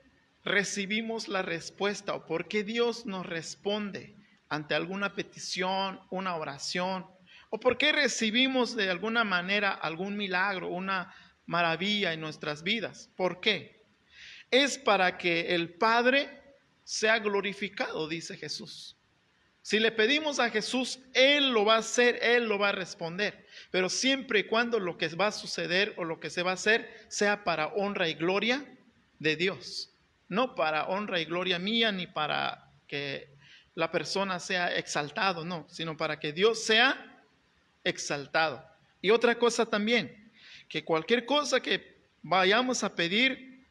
recibimos la respuesta o por qué Dios nos responde ante alguna petición, una oración? ¿O por qué recibimos de alguna manera algún milagro, una maravilla en nuestras vidas? ¿Por qué? Es para que el Padre sea glorificado, dice Jesús. Si le pedimos a Jesús, Él lo va a hacer, Él lo va a responder. Pero siempre y cuando lo que va a suceder o lo que se va a hacer sea para honra y gloria de Dios. No para honra y gloria mía ni para que la persona sea exaltado, no, sino para que Dios sea exaltado. Y otra cosa también, que cualquier cosa que vayamos a pedir,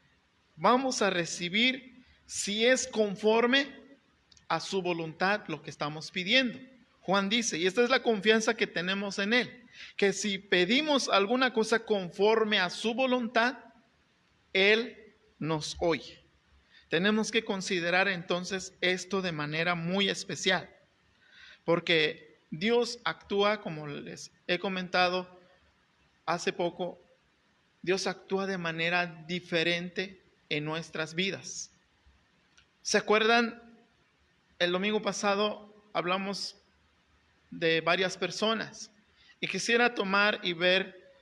vamos a recibir si es conforme a su voluntad lo que estamos pidiendo. Juan dice, y esta es la confianza que tenemos en Él, que si pedimos alguna cosa conforme a su voluntad, Él nos oye. Tenemos que considerar entonces esto de manera muy especial, porque Dios actúa, como les he comentado hace poco, Dios actúa de manera diferente en nuestras vidas. ¿Se acuerdan? El domingo pasado hablamos de varias personas y quisiera tomar y ver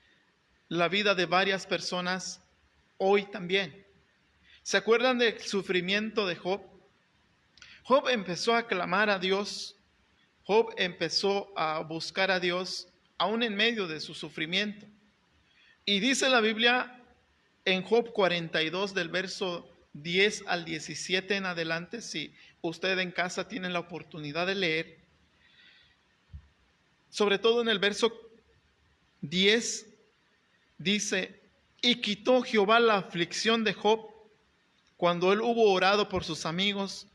la vida de varias personas hoy también. ¿Se acuerdan del sufrimiento de Job? Job empezó a clamar a Dios, Job empezó a buscar a Dios aún en medio de su sufrimiento. Y dice la Biblia en Job 42 del verso 10 al 17 en adelante, si usted en casa tiene la oportunidad de leer, sobre todo en el verso 10, dice, y quitó Jehová la aflicción de Job cuando él hubo orado por sus amigos,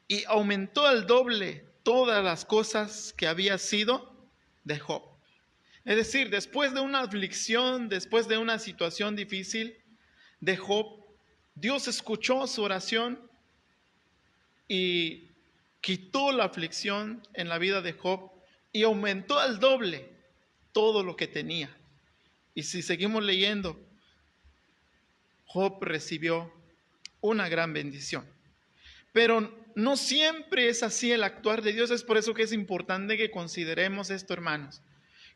y aumentó al doble todas las cosas que había sido de Job. Es decir, después de una aflicción, después de una situación difícil de Job, Dios escuchó su oración y quitó la aflicción en la vida de Job y aumentó al doble todo lo que tenía. Y si seguimos leyendo, Job recibió una gran bendición. Pero no siempre es así el actuar de Dios. Es por eso que es importante que consideremos esto, hermanos.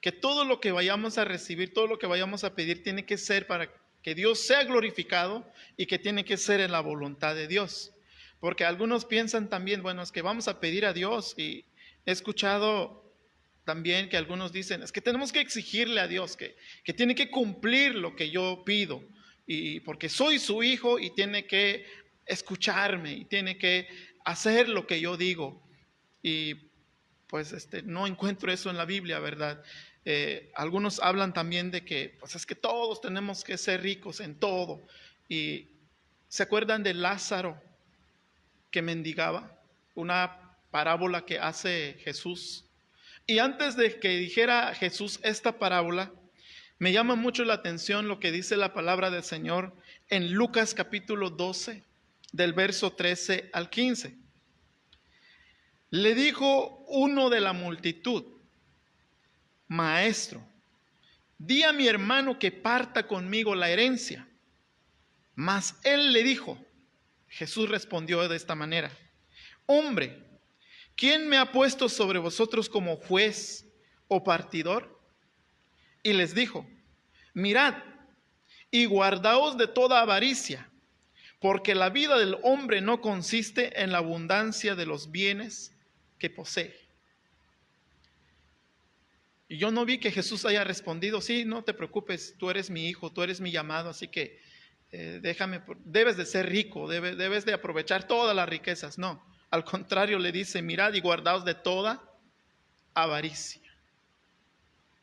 que todo lo que vayamos a recibir, todo lo que vayamos a pedir tiene que ser para que Dios sea glorificado y que tiene que ser en la voluntad de Dios. Porque algunos piensan también, bueno, es que vamos a pedir a Dios, y he escuchado también que algunos dicen, es que tenemos que exigirle a Dios que tiene que cumplir lo que yo pido, y porque soy su hijo y tiene que escucharme y tiene que hacer lo que yo digo. Y pues no encuentro eso en la Biblia, ¿verdad? Algunos hablan también de que pues es que todos tenemos que ser ricos en todo. Y ¿se acuerdan de Lázaro que mendigaba? Una parábola que hace Jesús. Y antes de que dijera Jesús esta parábola, me llama mucho la atención lo que dice la palabra del Señor en Lucas capítulo 12, del verso 13 al 15. Le dijo uno de la multitud: Maestro, di a mi hermano que parta conmigo la herencia. Mas él le dijo, Jesús respondió de esta manera: Hombre, ¿quién me ha puesto sobre vosotros como juez o partidor? Y les dijo: Mirad y guardaos de toda avaricia, porque la vida del hombre no consiste en la abundancia de los bienes que posee. Y yo no vi que Jesús haya respondido: sí, no te preocupes, tú eres mi hijo, tú eres mi llamado, así que debes de ser rico, debes de aprovechar todas las riquezas. No, al contrario, le dice: mirad y guardaos de toda avaricia.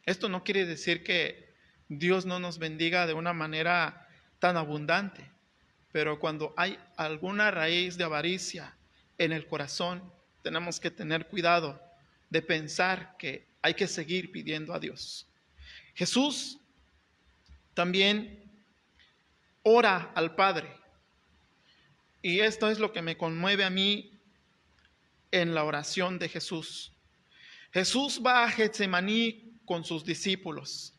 Esto no quiere decir que Dios no nos bendiga de una manera tan abundante, pero cuando hay alguna raíz de avaricia en el corazón, tenemos que tener cuidado de pensar que hay que seguir pidiendo a Dios. Jesús también ora al Padre, y esto es lo que me conmueve a mí en la oración de Jesús. Jesús va a Getsemaní con sus discípulos,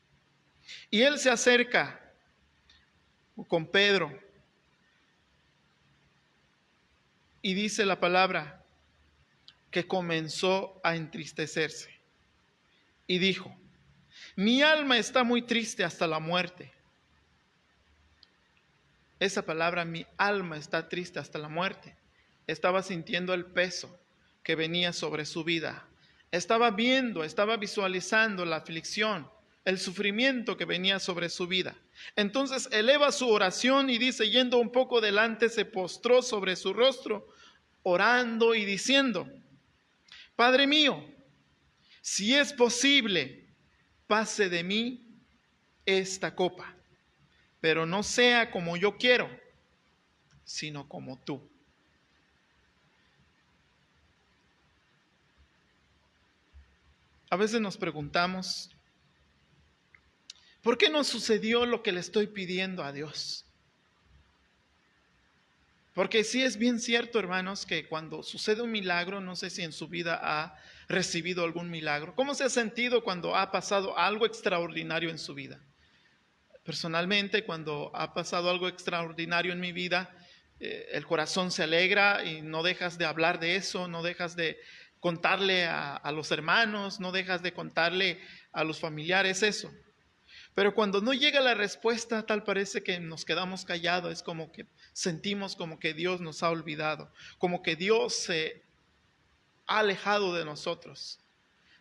y él se acerca con Pedro y dice la palabra que comenzó a entristecerse y dijo: mi alma está muy triste hasta la muerte. Esa palabra, mi alma está triste hasta la muerte, estaba sintiendo el peso que venía sobre su vida. Estaba viendo, estaba visualizando la aflicción, el sufrimiento que venía sobre su vida. Entonces eleva su oración y dice, yendo un poco delante, se postró sobre su rostro, orando y diciendo: Padre mío, si es posible, pase de mí esta copa, pero no sea como yo quiero, sino como tú. A veces nos preguntamos, ¿por qué no sucedió lo que le estoy pidiendo a Dios? Porque sí es bien cierto, hermanos, que cuando sucede un milagro, no sé si en su vida ha recibido algún milagro. ¿Cómo se ha sentido cuando ha pasado algo extraordinario en su vida? Personalmente, cuando ha pasado algo extraordinario en mi vida, el corazón se alegra y no dejas de hablar de eso, no dejas de contarle a los hermanos, no dejas de contarle a los familiares eso. Pero cuando no llega la respuesta, tal parece que nos quedamos callados, es como que sentimos como que Dios nos ha olvidado, como que Dios se ha alejado de nosotros.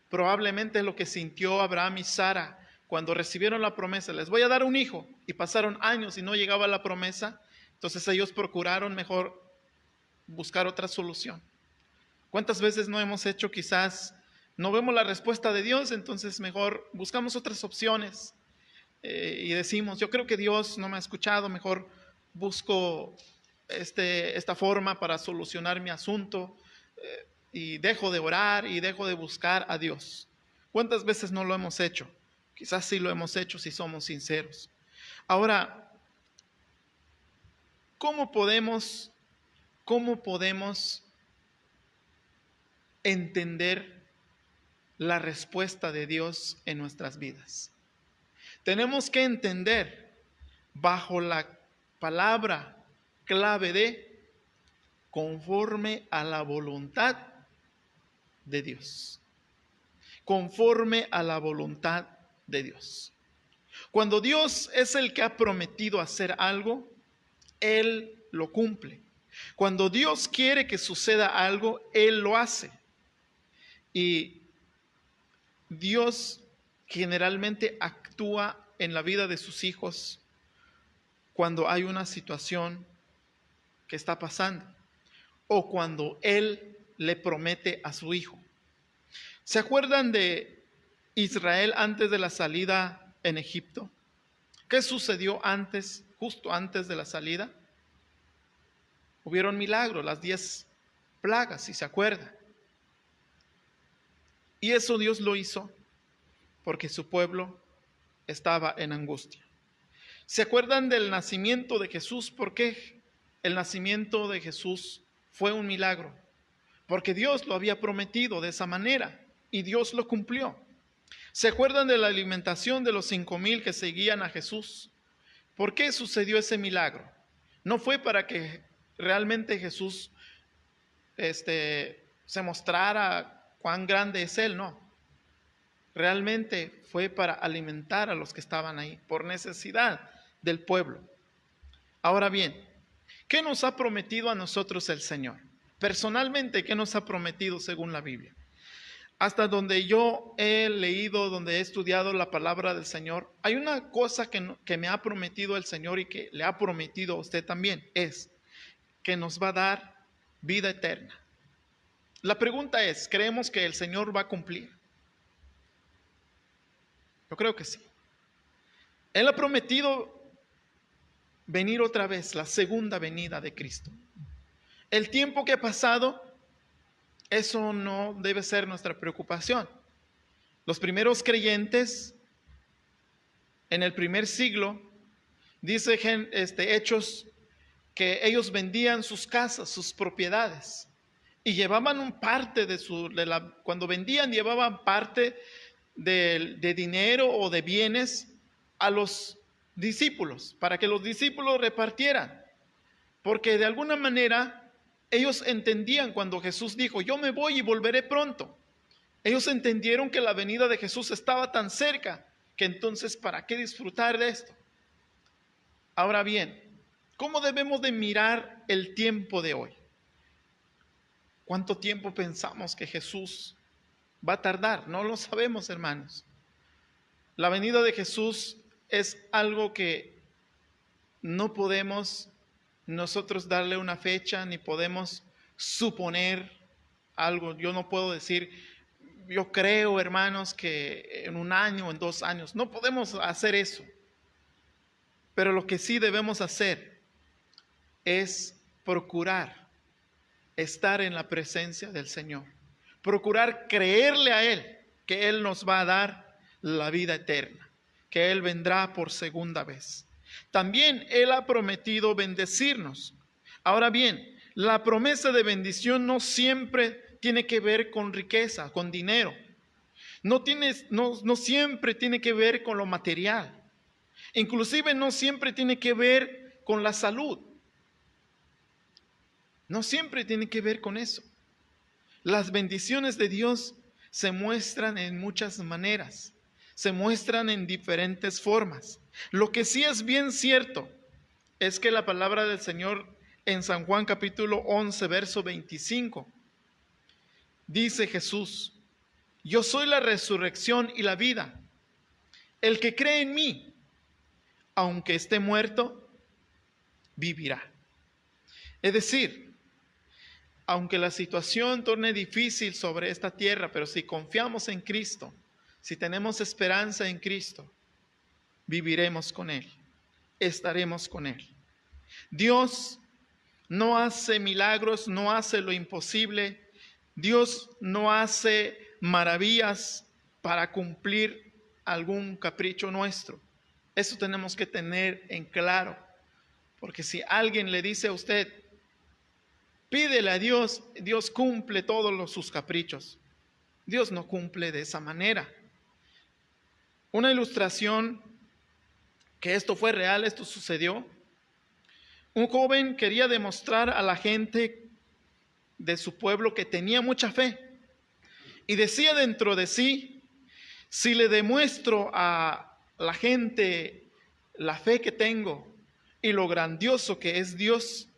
Probablemente es lo que sintió Abraham y Sara cuando recibieron la promesa: les voy a dar un hijo, y pasaron años y no llegaba la promesa. Entonces ellos procuraron mejor buscar otra solución. ¿Cuántas veces no hemos hecho? Quizás no vemos la respuesta de Dios, entonces mejor buscamos otras opciones y decimos, yo creo que Dios no me ha escuchado, mejor busco esta forma para solucionar mi asunto y dejo de orar y dejo de buscar a Dios. ¿Cuántas veces no lo hemos hecho? Quizás sí lo hemos hecho si somos sinceros. Ahora, ¿cómo podemos entender la respuesta de Dios en nuestras vidas? Tenemos que entender bajo la palabra clave de conforme a la voluntad de Dios. Conforme a la voluntad de Dios. Cuando Dios es el que ha prometido hacer algo, Él lo cumple. Cuando Dios quiere que suceda algo, Él lo hace. Y Dios generalmente actúa en la vida de sus hijos cuando hay una situación que está pasando o cuando Él le promete a su hijo. ¿Se acuerdan de Israel antes de la salida en Egipto? ¿Qué sucedió antes, justo antes de la salida? Hubieron milagros, las 10 plagas, si se acuerdan. Y eso Dios lo hizo porque su pueblo estaba en angustia. ¿Se acuerdan del nacimiento de Jesús? ¿Por qué el nacimiento de Jesús fue un milagro? Porque Dios lo había prometido de esa manera y Dios lo cumplió. ¿Se acuerdan de la alimentación de los 5,000 que seguían a Jesús? ¿Por qué sucedió ese milagro? No fue para que realmente Jesús se mostrara cuán grande es Él, no. Realmente fue para alimentar a los que estaban ahí, por necesidad del pueblo. Ahora bien, ¿qué nos ha prometido a nosotros el Señor? Personalmente, ¿qué nos ha prometido según la Biblia? Hasta donde yo he leído, donde he estudiado la palabra del Señor, hay una cosa que me ha prometido el Señor y que le ha prometido a usted también, es que nos va a dar vida eterna. La pregunta es, ¿creemos que el Señor va a cumplir? Yo creo que sí. Él ha prometido venir otra vez, la segunda venida de Cristo. El tiempo que ha pasado, eso no debe ser nuestra preocupación. Los primeros creyentes en el primer siglo, dice Hechos, que ellos vendían sus casas, sus propiedades, y llevaban parte cuando vendían, llevaban parte de dinero o de bienes a los discípulos, para que los discípulos repartieran, porque de alguna manera ellos entendían cuando Jesús dijo, yo me voy y volveré pronto. Ellos entendieron que la venida de Jesús estaba tan cerca, que entonces, ¿para qué disfrutar de esto? Ahora bien, ¿cómo debemos de mirar el tiempo de hoy? ¿Cuánto tiempo pensamos que Jesús va a tardar? No lo sabemos, hermanos. La venida de Jesús es algo que no podemos nosotros darle una fecha, ni podemos suponer algo. Yo no puedo decir, yo creo, hermanos, que en 1 año o en 2 años. No podemos hacer eso. Pero lo que sí debemos hacer es procurar estar en la presencia del Señor. Procurar creerle a Él, que Él nos va a dar la vida eterna, que Él vendrá por segunda vez. También Él ha prometido bendecirnos. Ahora bien, la promesa de bendición no siempre tiene que ver con riqueza, con dinero. No siempre tiene que ver con lo material. Inclusive no siempre tiene que ver con la salud. No siempre tiene que ver con eso. Las bendiciones de Dios se muestran en muchas maneras. Se muestran en diferentes formas. Lo que sí es bien cierto es que la palabra del Señor en San Juan capítulo 11, verso 25, dice Jesús, yo soy la resurrección y la vida. El que cree en mí, aunque esté muerto, vivirá. Es decir, aunque la situación torne difícil sobre esta tierra, pero si confiamos en Cristo, si tenemos esperanza en Cristo, viviremos con Él, estaremos con Él. Dios no hace milagros, no hace lo imposible. Dios no hace maravillas para cumplir algún capricho nuestro. Eso tenemos que tener en claro, porque si alguien le dice a usted, pídele a Dios, Dios cumple todos sus caprichos. Dios no cumple de esa manera. Una ilustración que esto fue real, esto sucedió. Un joven quería demostrar a la gente de su pueblo que tenía mucha fe y decía dentro de sí, si le demuestro a la gente la fe que tengo y lo grandioso que es Dios,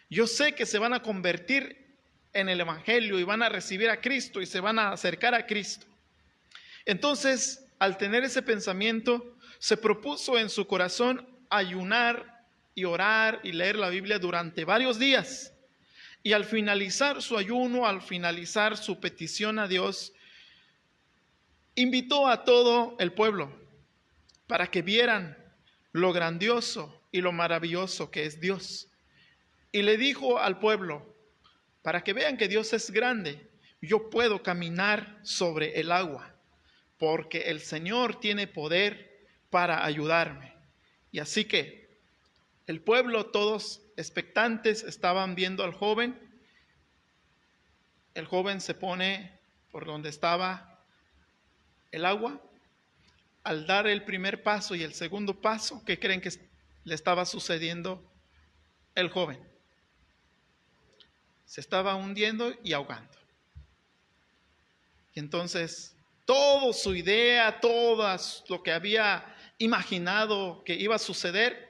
yo sé que se van a convertir en el Evangelio y van a recibir a Cristo y se van a acercar a Cristo. Entonces, al tener ese pensamiento, se propuso en su corazón ayunar y orar y leer la Biblia durante varios días. Y al finalizar su ayuno, al finalizar su petición a Dios, invitó a todo el pueblo para que vieran lo grandioso y lo maravilloso que es Dios. Y le dijo al pueblo, para que vean que Dios es grande, yo puedo caminar sobre el agua, porque el Señor tiene poder para ayudarme. Y así que el pueblo, todos expectantes, estaban viendo al joven. El joven se pone por donde estaba el agua. Al dar el primer paso y el segundo paso, ¿qué creen que le estaba sucediendo al joven? Se estaba hundiendo y ahogando. Y entonces, toda su idea, todo lo que había imaginado que iba a suceder,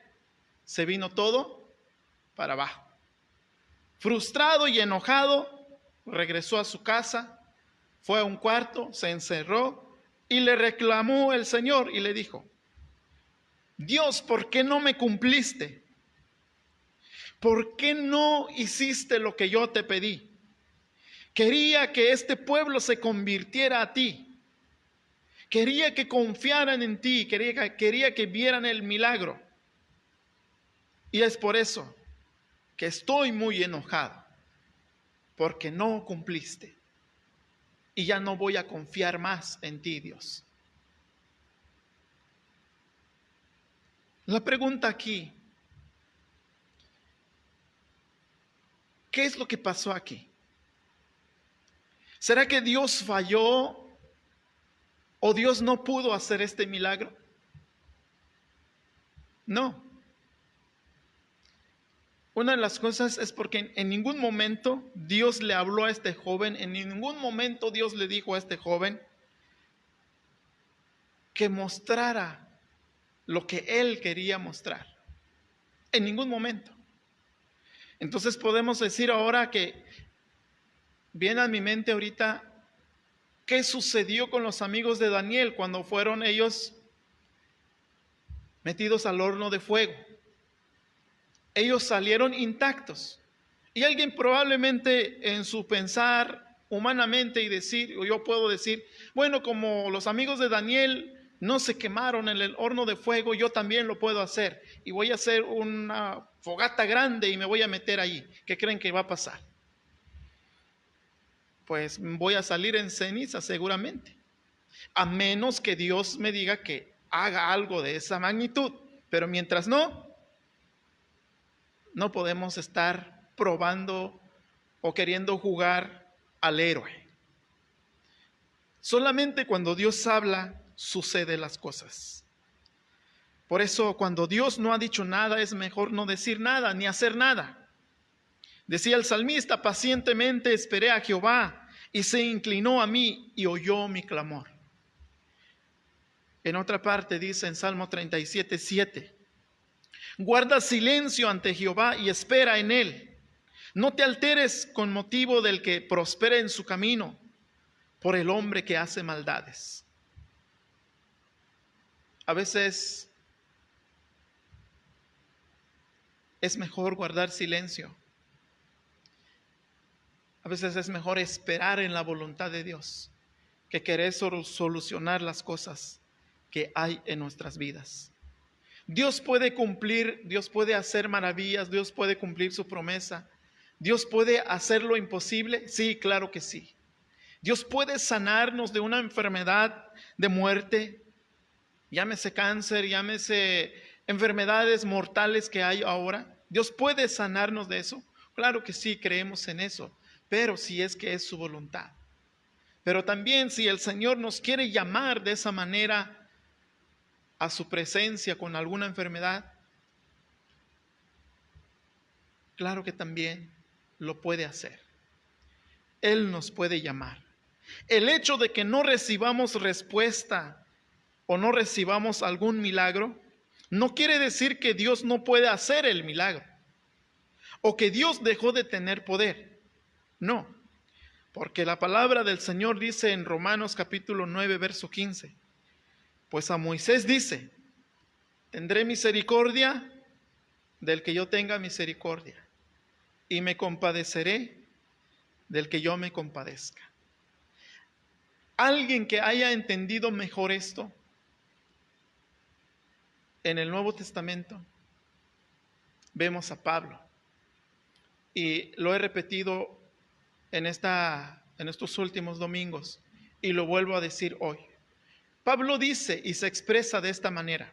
se vino todo para abajo. Frustrado y enojado, regresó a su casa, fue a un cuarto, se encerró y le reclamó el Señor y le dijo, Dios, ¿por qué no me cumpliste? ¿Por qué no hiciste lo que yo te pedí? Quería que este pueblo se convirtiera a ti. Quería que confiaran en ti, quería que vieran el milagro. Y es por eso que estoy muy enojado, porque no cumpliste. Y ya no voy a confiar más en ti, Dios. La pregunta aquí, ¿qué es lo que pasó aquí? ¿Será que Dios falló o Dios no pudo hacer este milagro? No. Una de las cosas es porque en ningún momento Dios le habló a este joven, en ningún momento Dios le dijo a este joven que mostrara lo que él quería mostrar. En ningún momento. Entonces podemos decir ahora que viene a mi mente ahorita qué sucedió con los amigos de Daniel cuando fueron ellos metidos al horno de fuego. Ellos salieron intactos. Y alguien probablemente en su pensar humanamente y decir, o yo puedo decir, bueno, como los amigos de Daniel no se quemaron en el horno de fuego, yo también lo puedo hacer. Y voy a hacer una fogata grande y me voy a meter ahí. ¿Qué creen que va a pasar? Pues voy a salir en ceniza seguramente. A menos que Dios me diga que haga algo de esa magnitud. Pero mientras no podemos estar probando o queriendo jugar al héroe. Solamente cuando Dios habla, suceden las cosas. Por eso, cuando Dios no ha dicho nada, es mejor no decir nada, ni hacer nada. Decía el salmista, pacientemente esperé a Jehová, y se inclinó a mí y oyó mi clamor. En otra parte dice en Salmo 37:7, guarda silencio ante Jehová y espera en él. No te alteres con motivo del que prospera en su camino, por el hombre que hace maldades. A veces es mejor guardar silencio. A veces es mejor esperar en la voluntad de Dios que querer solucionar las cosas que hay en nuestras vidas. Dios puede cumplir, Dios puede hacer maravillas, Dios puede cumplir su promesa. Dios puede hacer lo imposible, sí, claro que sí. Dios puede sanarnos de una enfermedad de muerte, llámese cáncer, llámese enfermedades mortales que hay ahora. Dios puede sanarnos de eso, claro que sí, creemos en eso, pero si es que es su voluntad. Pero también si el Señor nos quiere llamar de esa manera a su presencia con alguna enfermedad, claro que también lo puede hacer. Él nos puede llamar. El hecho de que no recibamos respuesta o no recibamos algún milagro, no quiere decir que Dios no puede hacer el milagro o que Dios dejó de tener poder. No, porque la palabra del Señor dice en Romanos capítulo 9, verso 15, pues a Moisés dice, tendré misericordia del que yo tenga misericordia y me compadeceré del que yo me compadezca. Alguien que haya entendido mejor esto en el Nuevo Testamento, vemos a Pablo. Y lo he repetido en estos últimos domingos y lo vuelvo a decir hoy. Pablo dice y se expresa de esta manera: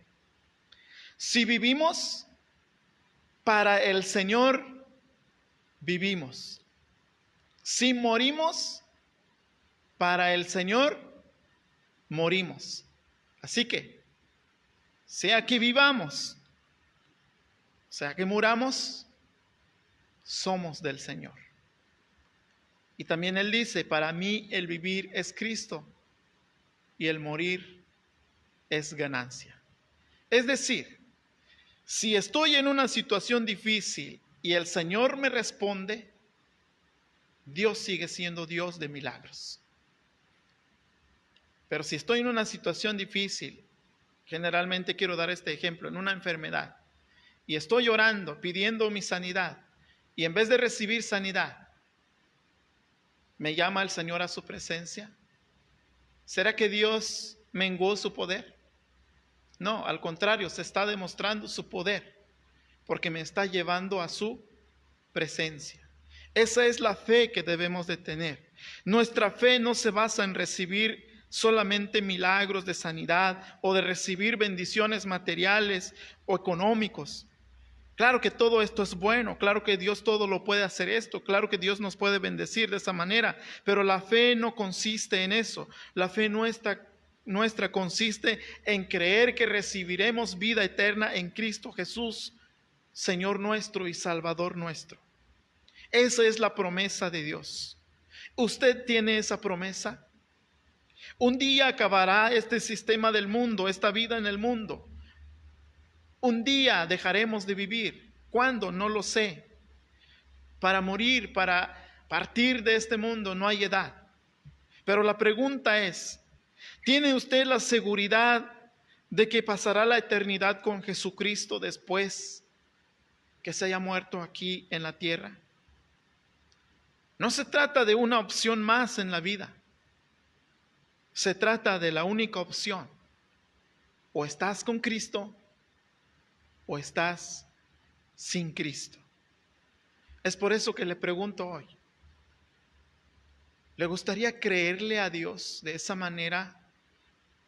si vivimos, para el Señor vivimos. Si morimos, para el Señor morimos. Así que, sea que vivamos, sea que muramos, somos del Señor. Y también él dice, para mí el vivir es Cristo y el morir es ganancia. Es decir, si estoy en una situación difícil y el Señor me responde, Dios sigue siendo Dios de milagros. Pero si estoy en una situación difícil, generalmente quiero dar este ejemplo, en una enfermedad, y estoy orando, pidiendo mi sanidad, y en vez de recibir sanidad, me llama el Señor a su presencia, ¿será que Dios menguó su poder? No, al contrario, se está demostrando su poder, porque me está llevando a su presencia. Esa es la fe que debemos de tener. Nuestra fe no se basa en recibir solamente milagros de sanidad o de recibir bendiciones materiales o económicos. Claro que todo esto es bueno, claro que Dios todo lo puede hacer esto, claro que Dios nos puede bendecir de esa manera, pero la fe no consiste en eso. La fe nuestra consiste en creer que recibiremos vida eterna en Cristo Jesús, Señor nuestro y Salvador nuestro. Esa es la promesa de Dios. ¿Usted tiene esa promesa? Un día acabará este sistema del mundo, esta vida en el mundo. Un día dejaremos de vivir. ¿Cuándo? No lo sé. Para morir, para partir de este mundo, no hay edad. Pero la pregunta es, ¿tiene usted la seguridad de que pasará la eternidad con Jesucristo después que se haya muerto aquí en la tierra? No se trata de una opción más en la vida. Se trata de la única opción. O estás con Cristo o estás sin Cristo. Es por eso que le pregunto hoy, ¿le gustaría creerle a Dios de esa manera?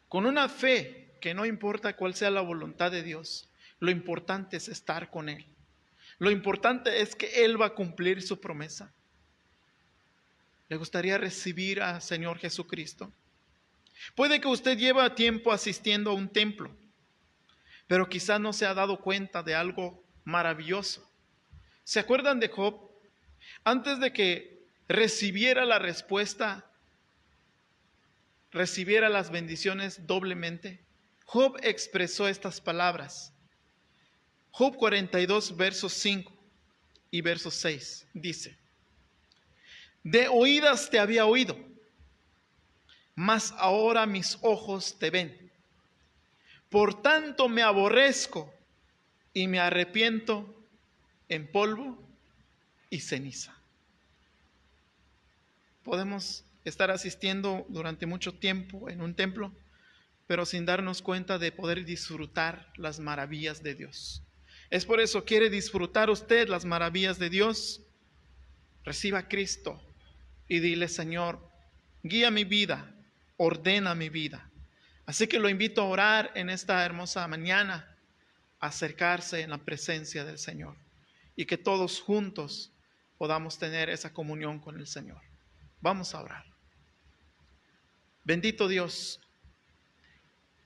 Con una fe que no importa cuál sea la voluntad de Dios, lo importante es estar con Él. Lo importante es que Él va a cumplir su promesa. ¿Le gustaría recibir al Señor Jesucristo? Puede que usted lleve tiempo asistiendo a un templo, pero quizás no se ha dado cuenta de algo maravilloso. ¿Se acuerdan de Job? Antes de que recibiera la respuesta, recibiera las bendiciones doblemente, Job expresó estas palabras. Job 42, versos 5 y versos 6, dice: de oídas te había oído, mas ahora mis ojos te ven. Por tanto me aborrezco y me arrepiento en polvo y ceniza. Podemos estar asistiendo durante mucho tiempo en un templo, pero sin darnos cuenta de poder disfrutar las maravillas de Dios. Es por eso, ¿quiere disfrutar usted las maravillas de Dios? Reciba a Cristo y dile: Señor, guía mi vida, ordena mi vida. Así que lo invito a orar en esta hermosa mañana, a acercarse en la presencia del Señor y que todos juntos podamos tener esa comunión con el Señor. Vamos a orar. Bendito Dios,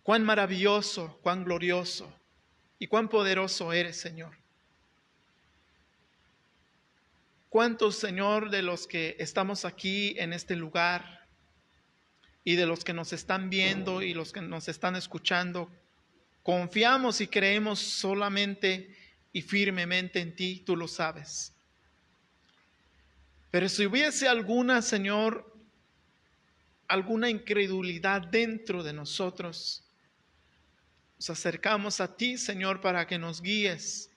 cuán maravilloso, cuán glorioso y cuán poderoso eres, Señor. ¿Cuántos, Señor, de los que estamos aquí en este lugar y de los que nos están viendo y los que nos están escuchando. Confiamos y creemos solamente y firmemente en ti, tú lo sabes. Pero si hubiese alguna, Señor, alguna incredulidad dentro de nosotros, nos acercamos a ti, Señor, para que nos guíes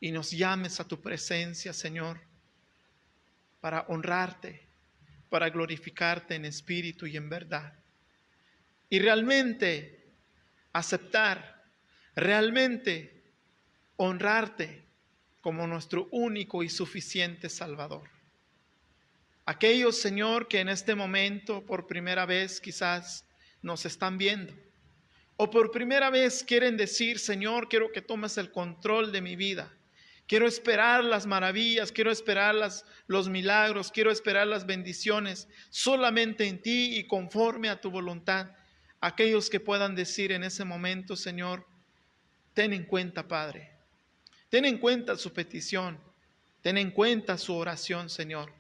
y nos llames a tu presencia, Señor, para honrarte, para glorificarte en espíritu y en verdad. Y realmente aceptar, realmente honrarte como nuestro único y suficiente Salvador. Aquellos, Señor, que en este momento por primera vez quizás nos están viendo, o por primera vez quieren decir: Señor, quiero que tomes el control de mi vida. Quiero esperar las maravillas, quiero esperar los milagros, quiero esperar las bendiciones solamente en ti y conforme a tu voluntad. Aquellos que puedan decir en ese momento: Señor, ten en cuenta, Padre. Ten en cuenta su petición. Ten en cuenta su oración, Señor.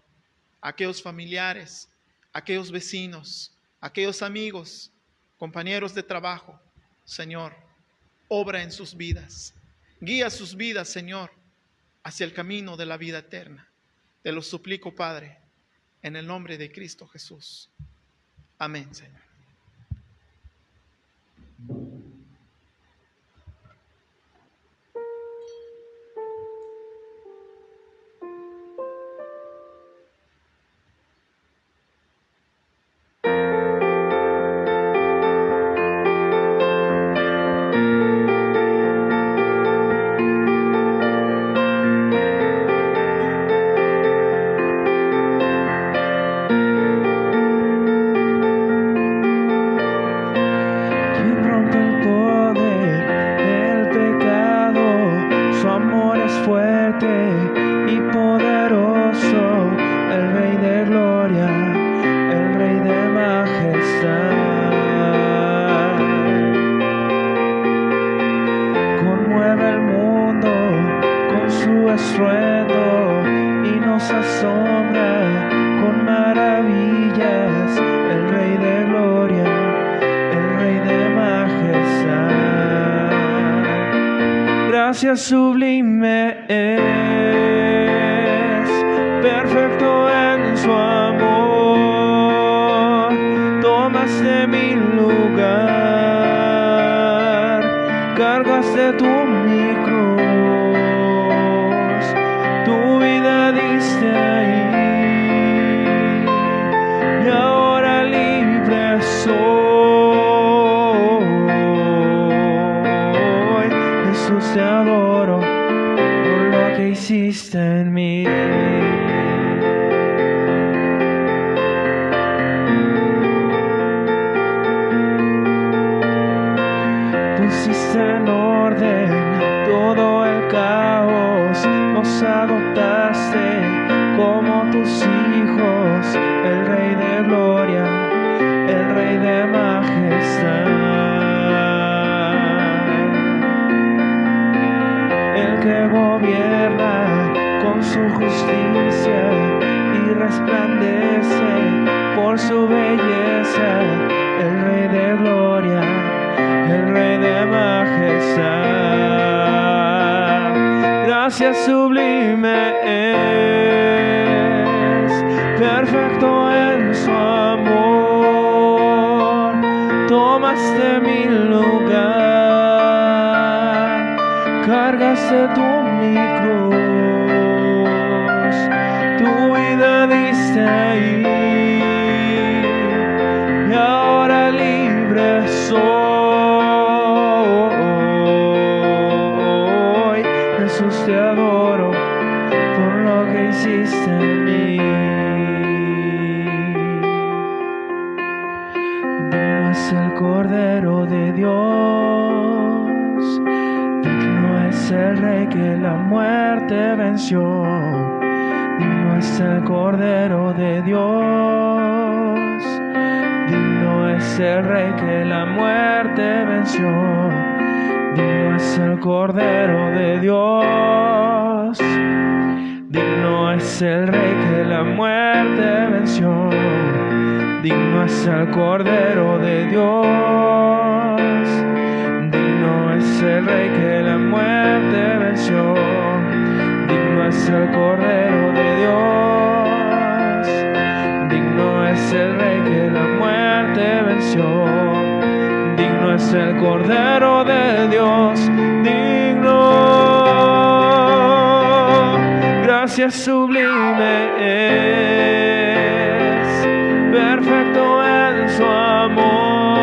Aquellos familiares, aquellos vecinos, aquellos amigos, compañeros de trabajo, Señor, obra en sus vidas. Guía sus vidas, Señor, hacia el camino de la vida eterna. Te lo suplico, Padre, en el nombre de Cristo Jesús. Amén, Señor. Gracia sublime es, perfecto en su amor, tomaste mi lugar, cargaste tú mi cruz, tu vida diste ahí, y ahora libre soy. Jesús, te adoro por lo que hiciste en mí. Pusiste en orden todo el caos, nos adoptaste como tus hijos, el Rey de gloria, el Rey de majestad. El que gobierna con su justicia y resplandece por su belleza, el Rey de gloria, el Rey de majestad. Gracia sublime es, perfecto en su amor, tomaste mi lugar, cargaste tú mi cruz, tu vida diste ahí, y ahora libre soy. Jesús, te adoro por lo que hiciste en mí. Digno es el Cordero de Dios, digno es el Rey que la muerte venció, digno es el Cordero de Dios, digno es el Rey que la muerte venció, digno es el Cordero de Dios, digno es el Rey que la muerte venció, digno es el Cordero de Dios, digno es el Rey que la muerte venció, digno es el Cordero de Dios, digno es el Rey que la muerte venció, digno es el Cordero de Dios, digno. Gracias sublime es, perfecto en su amor,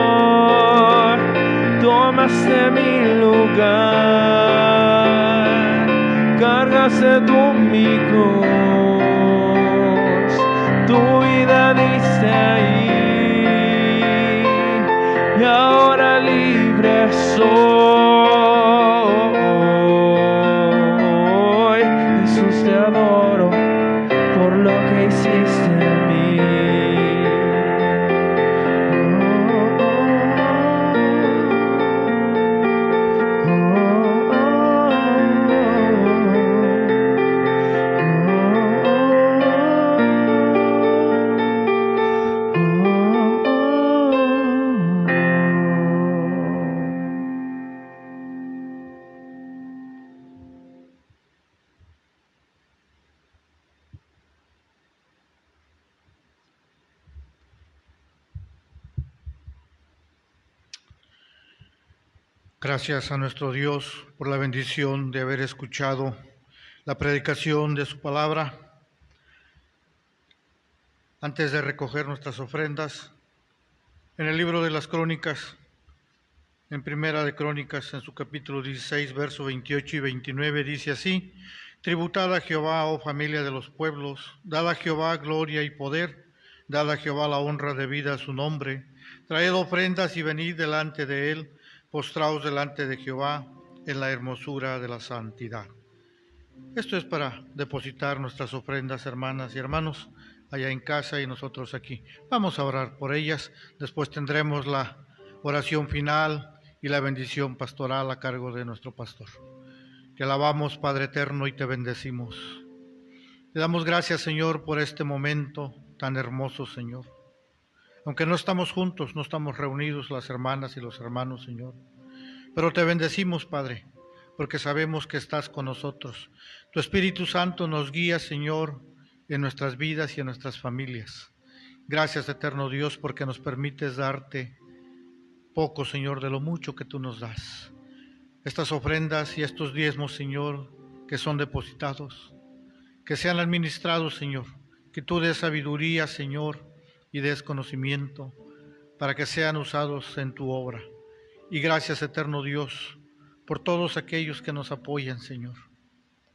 tomaste mi lugar, cargaste tú mi cruz, tu vida diste ahí, y ahora libre soy. Jesús, te adoro por lo que hiciste en mí. Gracias a nuestro Dios por la bendición de haber escuchado la predicación de su palabra. Antes de recoger nuestras ofrendas, en el libro de las Crónicas, en Primera de Crónicas, en su capítulo 16, versos 28 y 29, dice así: Tributad a Jehová, oh familia de los pueblos, dad a Jehová gloria y poder, dad a Jehová la honra debida a su nombre, traed ofrendas y venid delante de él, postraos delante de Jehová en la hermosura de la santidad. Esto es para depositar nuestras ofrendas, hermanas y hermanos, allá en casa y nosotros aquí. Vamos a orar por ellas, después tendremos la oración final y la bendición pastoral a cargo de nuestro pastor. Te alabamos, Padre eterno, y te bendecimos. Te damos gracias, Señor, por este momento tan hermoso, Señor. Aunque no estamos juntos, no estamos reunidos las hermanas y los hermanos, Señor. Pero te bendecimos, Padre, porque sabemos que estás con nosotros. Tu Espíritu Santo nos guía, Señor, en nuestras vidas y en nuestras familias. Gracias, eterno Dios, porque nos permites darte poco, Señor, de lo mucho que tú nos das. Estas ofrendas y estos diezmos, Señor, que son depositados, que sean administrados, Señor, que tú des sabiduría, Señor, y des conocimiento para que sean usados en tu obra. Y gracias, eterno Dios, por todos aquellos que nos apoyan, Señor.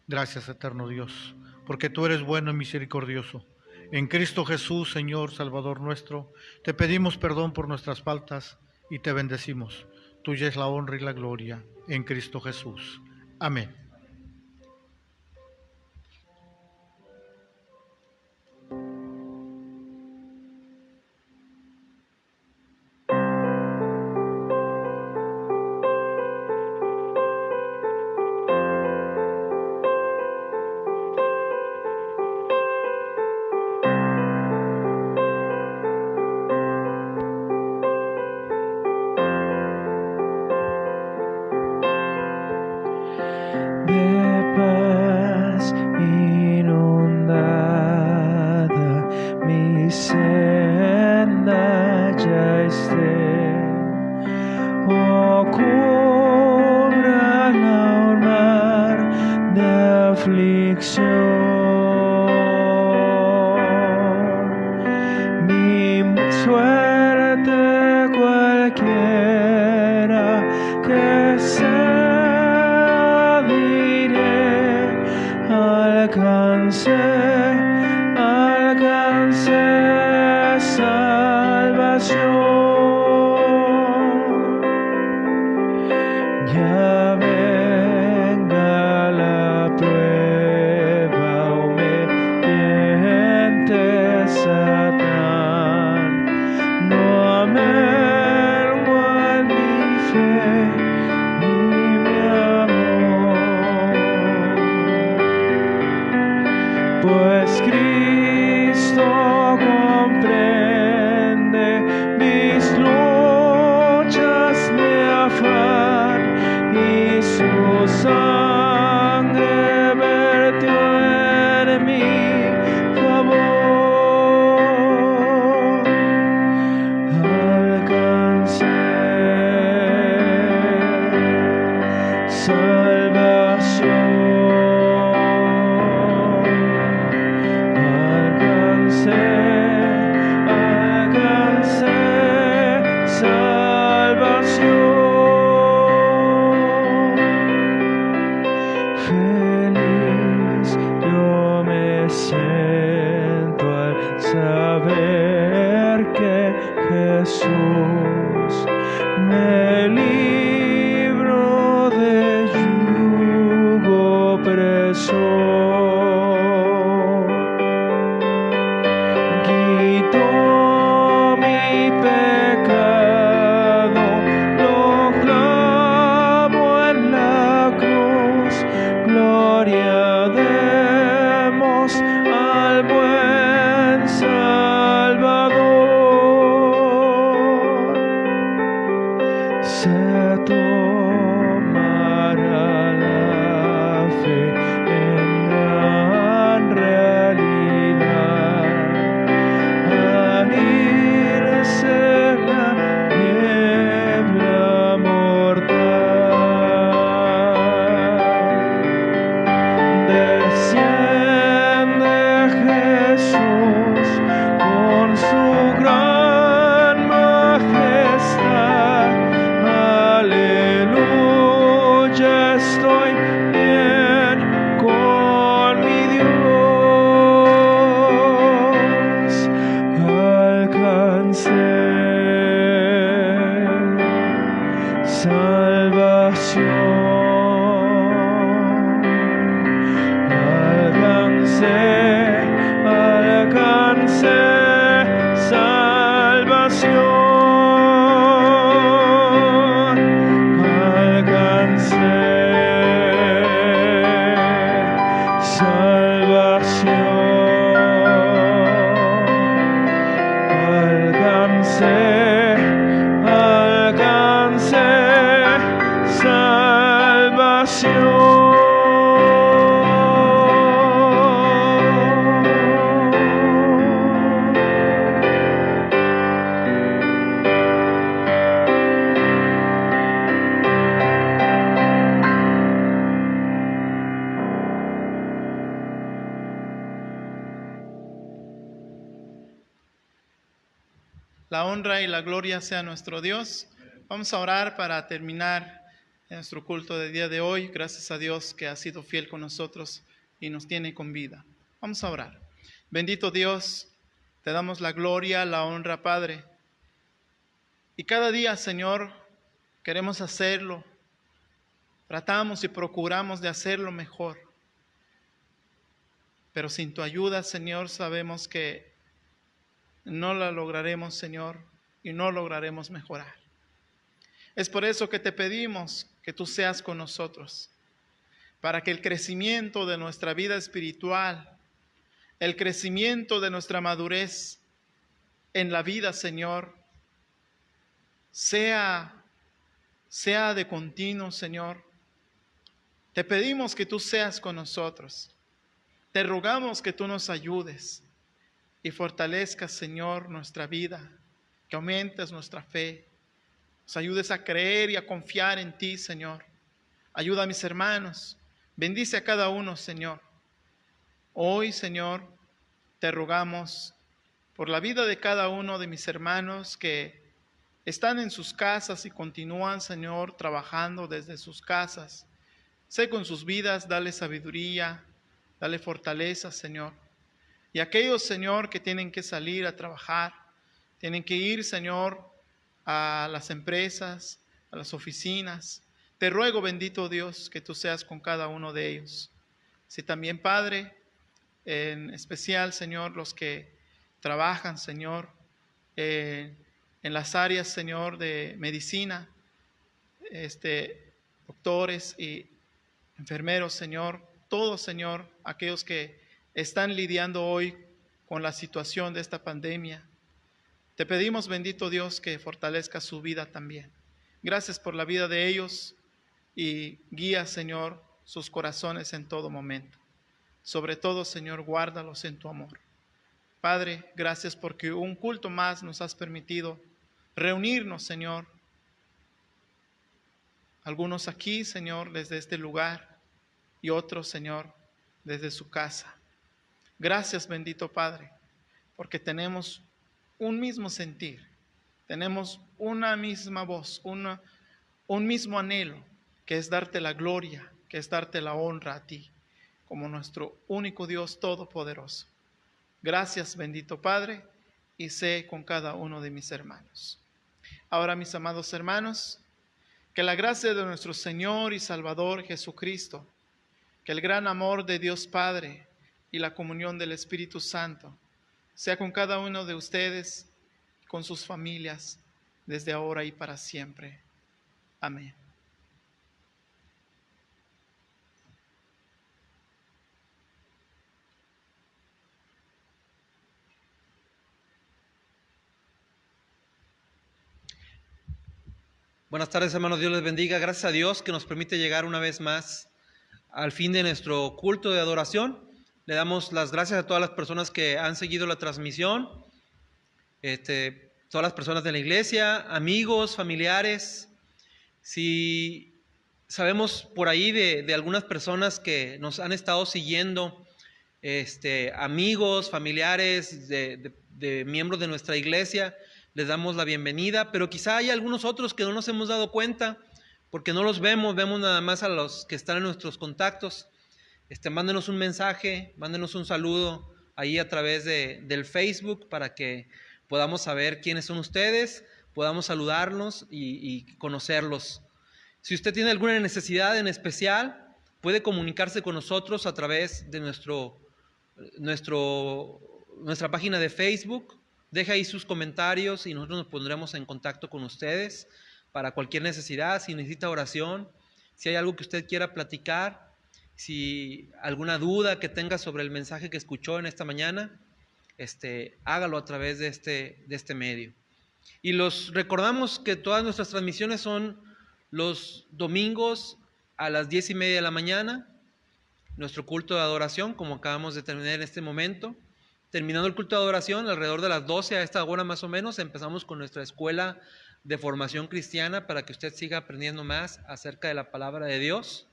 Gracias, eterno Dios, porque tú eres bueno y misericordioso. En Cristo Jesús, Señor, Salvador nuestro, te pedimos perdón por nuestras faltas y te bendecimos. Tuya es la honra y la gloria en Cristo Jesús. Amén. Pues Cristo comprende saber que Jesús me libró de yugo opresor. Quitó mi pecado, lo clavó en la cruz. Gloria demos al buen Salvador. Se tomará la fe en gran realidad al irse la niebla mortal. Desciende Jesús con su gran majestad. Aleluya, estoy bien con mi Dios. Alcancé salvación. Alcancé salvación. Alcancé salvación. Alcancé La honra y la gloria sea nuestro Dios. Vamos a orar para terminar nuestro culto del día de hoy. Gracias a Dios que ha sido fiel con nosotros y nos tiene con vida. Vamos a orar. Bendito Dios, te damos la gloria, la honra, Padre. Y cada día, Señor, queremos hacerlo. Tratamos y procuramos de hacerlo mejor. Pero sin tu ayuda, Señor, sabemos que no la lograremos, Señor, y no lograremos mejorar. Es por eso que te pedimos que tú seas con nosotros, para que el crecimiento de nuestra vida espiritual, el crecimiento de nuestra madurez en la vida, Señor, sea de continuo, Señor. Te pedimos que tú seas con nosotros. Te rogamos que tú nos ayudes y fortalezcas, Señor, nuestra vida, que aumentes nuestra fe, nos ayudes a creer y a confiar en ti, Señor. Ayuda a mis hermanos, bendice a cada uno, Señor. Hoy, Señor, te rogamos por la vida de cada uno de mis hermanos que están en sus casas y continúan, Señor, trabajando desde sus casas. Sé con sus vidas, dale sabiduría, dale fortaleza, Señor. Y aquellos, Señor, que tienen que salir a trabajar, tienen que ir, Señor, a las empresas, a las oficinas. Te ruego, bendito Dios, que tú seas con cada uno de ellos. Si también, Padre, en especial, Señor, los que trabajan, Señor, en las áreas, Señor, de medicina, doctores y enfermeros, Señor, todos, Señor, aquellos que están lidiando hoy con la situación de esta pandemia. Te pedimos, bendito Dios, que fortalezca su vida también. Gracias por la vida de ellos y guía, Señor, sus corazones en todo momento. Sobre todo, Señor, guárdalos en tu amor. Padre, gracias porque un culto más nos has permitido reunirnos, Señor. Algunos aquí, Señor, desde este lugar y otros, Señor, desde su casa. Gracias, bendito Padre, porque tenemos un mismo sentir, tenemos una misma voz, un mismo anhelo, que es darte la gloria, que es darte la honra a ti, como nuestro único Dios todopoderoso. Gracias, bendito Padre, y sé con cada uno de mis hermanos. Ahora, mis amados hermanos, que la gracia de nuestro Señor y Salvador Jesucristo, que el gran amor de Dios Padre y la comunión del Espíritu Santo sea con cada uno de ustedes, con sus familias, desde ahora y para siempre. Amén. Buenas tardes, hermanos. Dios les bendiga. Gracias a Dios que nos permite llegar una vez más al fin de nuestro culto de adoración. Le damos las gracias a todas las personas que han seguido la transmisión, todas las personas de la iglesia, amigos, familiares. Si sabemos por ahí de algunas personas que nos han estado siguiendo, amigos, familiares de miembros de nuestra iglesia, les damos la bienvenida, pero quizá hay algunos otros que no nos hemos dado cuenta porque no los vemos nada más a los que están en nuestros contactos. Mándenos un mensaje, mándenos un saludo ahí a través del Facebook para que podamos saber quiénes son ustedes, podamos saludarlos y conocerlos. Si usted tiene alguna necesidad en especial, puede comunicarse con nosotros a través de nuestra página de Facebook. Deja ahí sus comentarios y nosotros nos pondremos en contacto con ustedes para cualquier necesidad, si necesita oración, si hay algo que usted quiera platicar, si alguna duda que tenga sobre el mensaje que escuchó en esta mañana, hágalo a través de este medio. Y los recordamos que todas nuestras transmisiones son los domingos a las 10:30 de la mañana, nuestro culto de adoración, como acabamos de terminar en este momento. Terminando el culto de adoración, alrededor de las 12 a esta hora más o menos, empezamos con nuestra escuela de formación cristiana para que usted siga aprendiendo más acerca de la palabra de Dios.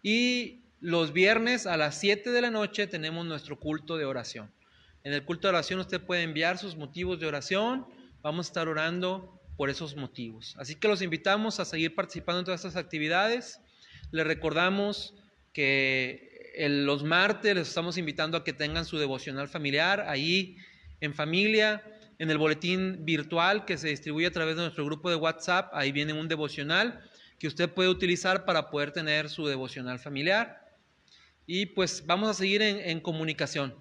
Y los viernes a las 7 de la noche tenemos nuestro culto de oración. En el culto de oración usted puede enviar sus motivos de oración. Vamos a estar orando por esos motivos. Así que los invitamos a seguir participando en todas estas actividades. Les recordamos que los martes les estamos invitando a que tengan su devocional familiar ahí en familia, en el boletín virtual que se distribuye a través de nuestro grupo de WhatsApp. Ahí viene un devocional que usted puede utilizar para poder tener su devocional familiar. Y pues vamos a seguir en comunicación.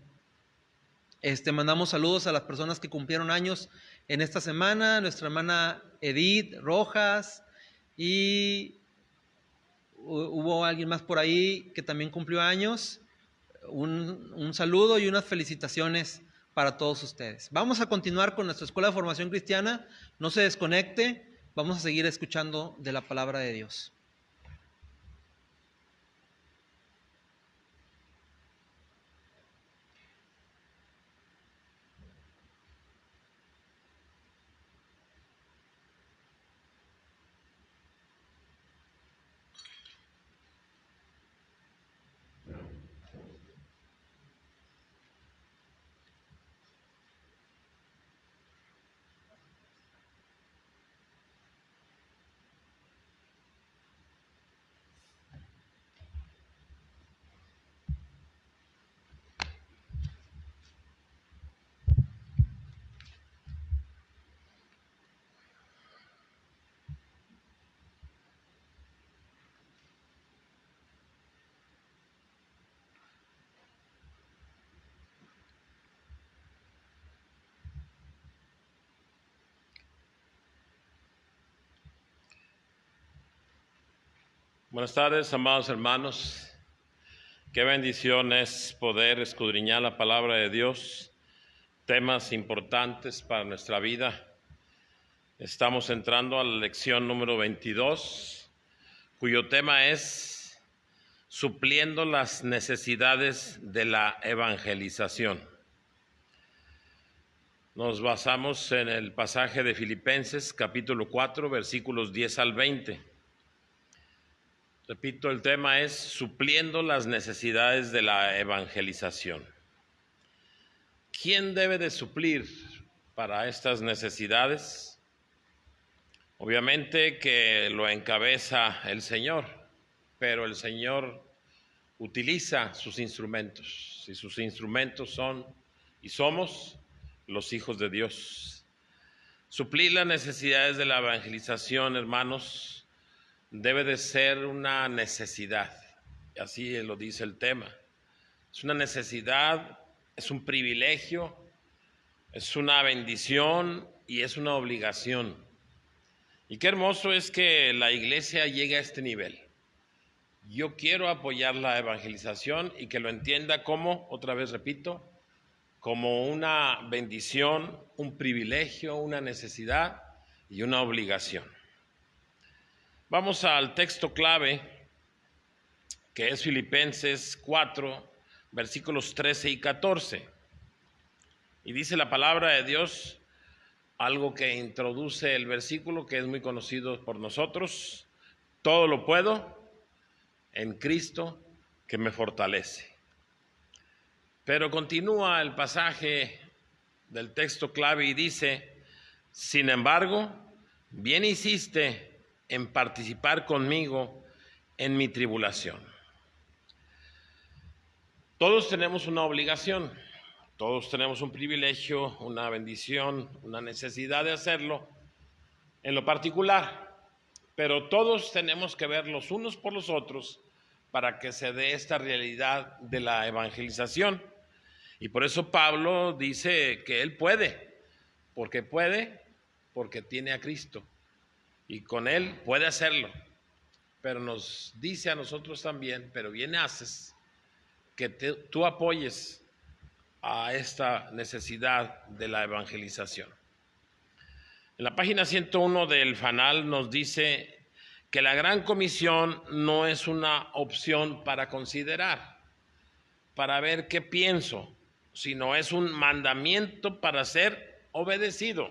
Mandamos saludos a las personas que cumplieron años en esta semana, nuestra hermana Edith Rojas, y hubo alguien más por ahí que también cumplió años. Un saludo y unas felicitaciones para todos ustedes. Vamos a continuar con nuestra escuela de formación cristiana. No se desconecte, vamos a seguir escuchando de la palabra de Dios. Buenas tardes, amados hermanos. Qué bendición es poder escudriñar la palabra de Dios, temas importantes para nuestra vida. Estamos entrando a la lección número 22, cuyo tema es supliendo las necesidades de la evangelización. Nos basamos en el pasaje de Filipenses, capítulo 4, versículos 10 al 20. Repito, el tema es supliendo las necesidades de la evangelización. ¿Quién debe de suplir para estas necesidades? Obviamente que lo encabeza el Señor, pero el Señor utiliza sus instrumentos. Y sus instrumentos son y somos los hijos de Dios. Suplir las necesidades de la evangelización, hermanos, debe de ser una necesidad. Así lo dice el tema. Es una necesidad, es un privilegio, es una bendición y es una obligación. Y qué hermoso es que la iglesia llegue a este nivel. Yo quiero apoyar la evangelización y que lo entienda como, otra vez repito, como una bendición, un privilegio, una necesidad y una obligación. Vamos al texto clave, que es Filipenses 4, versículos 13 y 14. Y dice la palabra de Dios, algo que introduce el versículo, que es muy conocido por nosotros: todo lo puedo en Cristo que me fortalece. Pero continúa el pasaje del texto clave y dice: sin embargo, bien hiciste en participar conmigo en mi tribulación. Todos tenemos una obligación, todos tenemos un privilegio, una bendición, una necesidad de hacerlo en lo particular, pero todos tenemos que ver los unos por los otros para que se dé esta realidad de la evangelización. Y por eso Pablo dice que él puede porque tiene a Cristo y con él puede hacerlo. Pero nos dice a nosotros también, pero bien haces que tú apoyes a esta necesidad de la evangelización. En la página 101 del Fanal nos dice que la Gran Comisión no es una opción para considerar, para ver qué pienso, sino es un mandamiento para ser obedecido.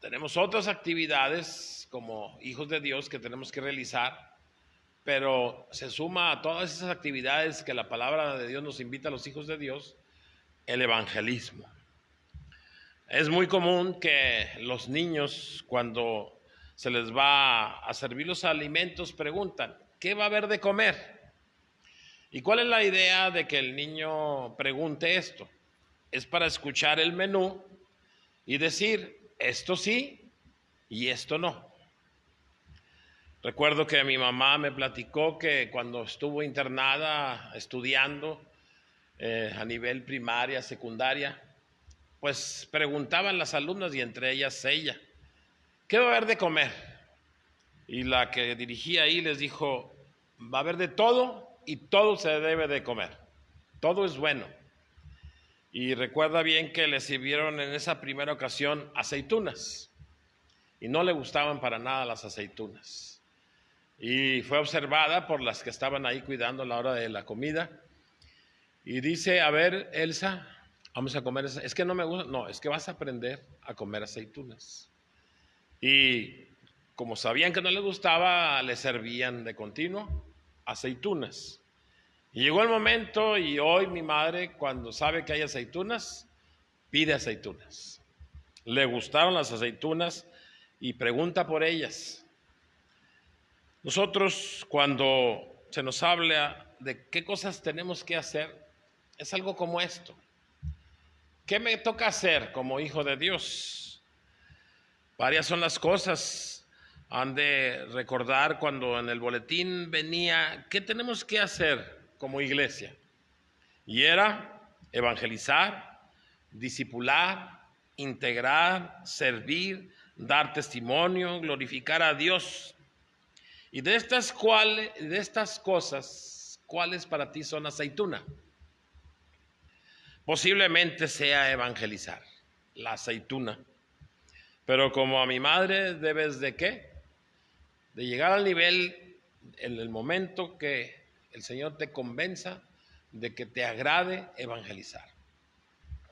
Tenemos otras actividades como hijos de Dios que tenemos que realizar, pero se suma a todas esas actividades que la palabra de Dios nos invita a los hijos de Dios, el evangelismo. Es muy común que los niños, cuando se les va a servir los alimentos, preguntan: ¿qué va a haber de comer? ¿Y cuál es la idea de que el niño pregunte esto? Es para escuchar el menú y decir: esto sí y esto no. Recuerdo que mi mamá me platicó que cuando estuvo internada estudiando a nivel primaria, secundaria, pues preguntaban las alumnas y entre ellas ella: ¿qué va a haber de comer? Y la que dirigía ahí les dijo: va a haber de todo y todo se debe de comer. Todo es bueno. Y recuerda bien que le sirvieron en esa primera ocasión aceitunas y no le gustaban para nada las aceitunas. Y fue observada por las que estaban ahí cuidando a la hora de la comida. Y dice: a ver, Elsa, vamos a comer. Es que no me gusta. No, es que vas a aprender a comer aceitunas. Y como sabían que no les gustaba, le servían de continuo aceitunas. Y llegó el momento y hoy mi madre, cuando sabe que hay aceitunas, pide aceitunas. Le gustaron las aceitunas y pregunta por ellas. Nosotros, cuando se nos habla de qué cosas tenemos que hacer, es algo como esto: ¿qué me toca hacer como hijo de Dios? Varias son las cosas. Han de recordar cuando en el boletín venía qué tenemos que hacer como iglesia. Y era evangelizar, discipular, integrar, servir, dar testimonio, glorificar a Dios. Y de estas cosas, ¿cuáles para ti son aceituna? Posiblemente sea evangelizar, la aceituna. Pero como a mi madre debes de ¿qué? De llegar al nivel, en el momento que el Señor te convenza de que te agrade evangelizar,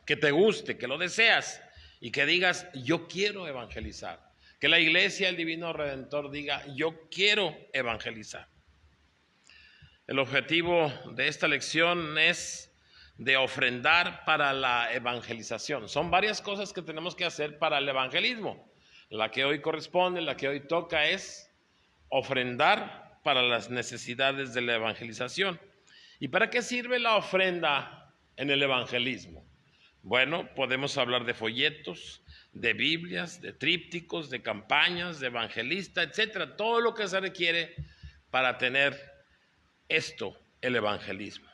que te guste, que lo deseas y que digas: yo quiero evangelizar. Que la iglesia, el Divino Redentor diga: yo quiero evangelizar. El objetivo de esta lección es de ofrendar para la evangelización. Son varias cosas que tenemos que hacer para el evangelismo. La que hoy corresponde, la que hoy toca es ofrendar para las necesidades de la evangelización. ¿Y para qué sirve la ofrenda en el evangelismo? Bueno, podemos hablar de folletos, de Biblias, de trípticos, de campañas, de evangelista, etcétera. Todo lo que se requiere para tener esto, el evangelismo.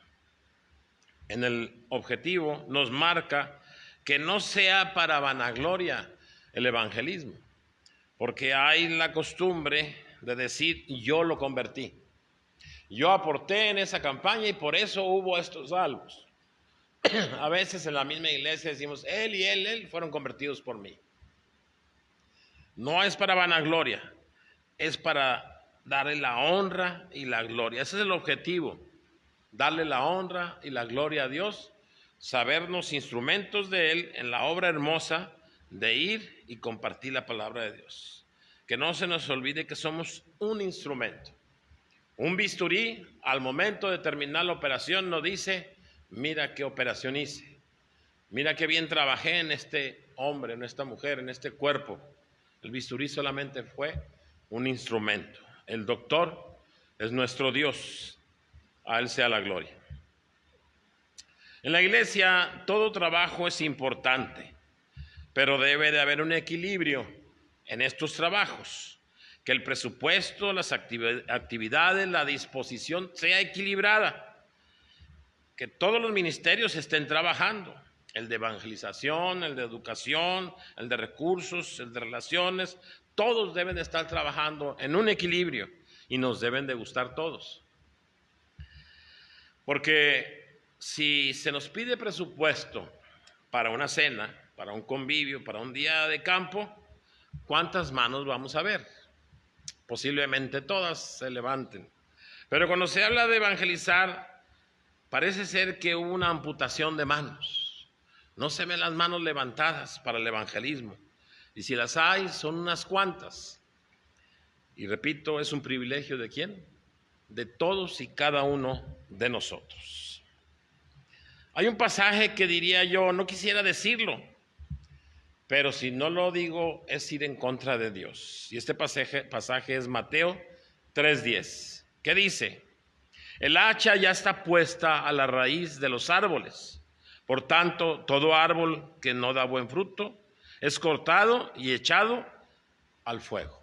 En el objetivo nos marca que no sea para vanagloria el evangelismo, porque hay la costumbre de decir: yo lo convertí, yo aporté en esa campaña y por eso hubo estos salvos. A veces en la misma iglesia decimos: él y él fueron convertidos por mí. No es para vanagloria, es para darle la honra y la gloria. Ese es el objetivo, darle la honra y la gloria a Dios, sabernos instrumentos de Él en la obra hermosa de ir y compartir la palabra de Dios. Que no se nos olvide que somos un instrumento. Un bisturí, al momento de terminar la operación, no dice: mira qué operación hice, mira qué bien trabajé en este hombre, en esta mujer, en este cuerpo. El bisturí solamente fue un instrumento. El doctor es nuestro Dios, a Él sea la gloria. En la iglesia todo trabajo es importante, pero debe de haber un equilibrio en estos trabajos, que el presupuesto, las actividades, la disposición sea equilibrada, que todos los ministerios estén trabajando, el de evangelización, el de educación, el de recursos, el de relaciones, todos deben de estar trabajando en un equilibrio y nos deben de gustar todos. Porque si se nos pide presupuesto para una cena, para un convivio, para un día de campo, ¿cuántas manos vamos a ver? Posiblemente todas se levanten. Pero cuando se habla de evangelizar, parece ser que hubo una amputación de manos. No se ven las manos levantadas para el evangelismo. Y si las hay, son unas cuantas. Y repito, es un privilegio ¿de quién? De todos y cada uno de nosotros. Hay un pasaje que diría yo, no quisiera decirlo, pero si no lo digo es ir en contra de Dios. Y este pasaje es Mateo 3:10. ¿Qué dice? El hacha ya está puesta a la raíz de los árboles. Por tanto, todo árbol que no da buen fruto es cortado y echado al fuego.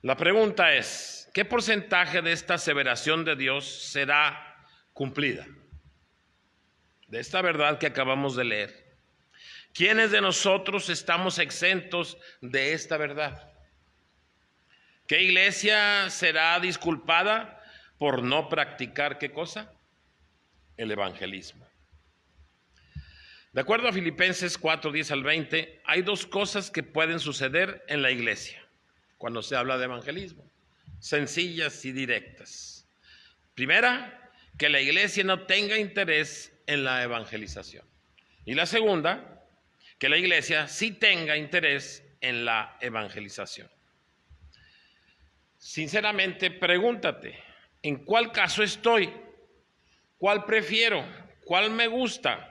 La pregunta es, ¿qué porcentaje de esta aseveración de Dios será cumplida? De esta verdad que acabamos de leer. ¿Quiénes de nosotros estamos exentos de esta verdad? ¿Qué iglesia será disculpada por no practicar qué cosa? El evangelismo. De acuerdo a Filipenses 4:10-20, hay dos cosas que pueden suceder en la iglesia cuando se habla de evangelismo, sencillas y directas. Primera, que la iglesia no tenga interés en la evangelización. Y la segunda, que la iglesia sí tenga interés en la evangelización. Sinceramente, pregúntate, ¿en cuál caso estoy? ¿Cuál prefiero? ¿Cuál me gusta?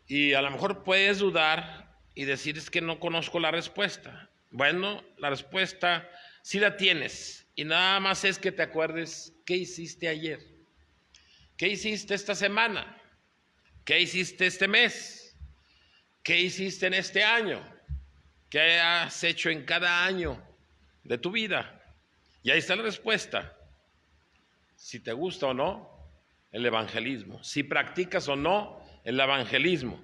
Y a lo mejor puedes dudar y decir: es que no conozco la respuesta. Bueno, la respuesta sí la tienes, y nada más es que te acuerdes qué hiciste ayer, qué hiciste esta semana, qué hiciste este mes, qué hiciste en este año, qué has hecho en cada año de tu vida. Y ahí está la respuesta. Si te gusta o no el evangelismo, si practicas o no el evangelismo.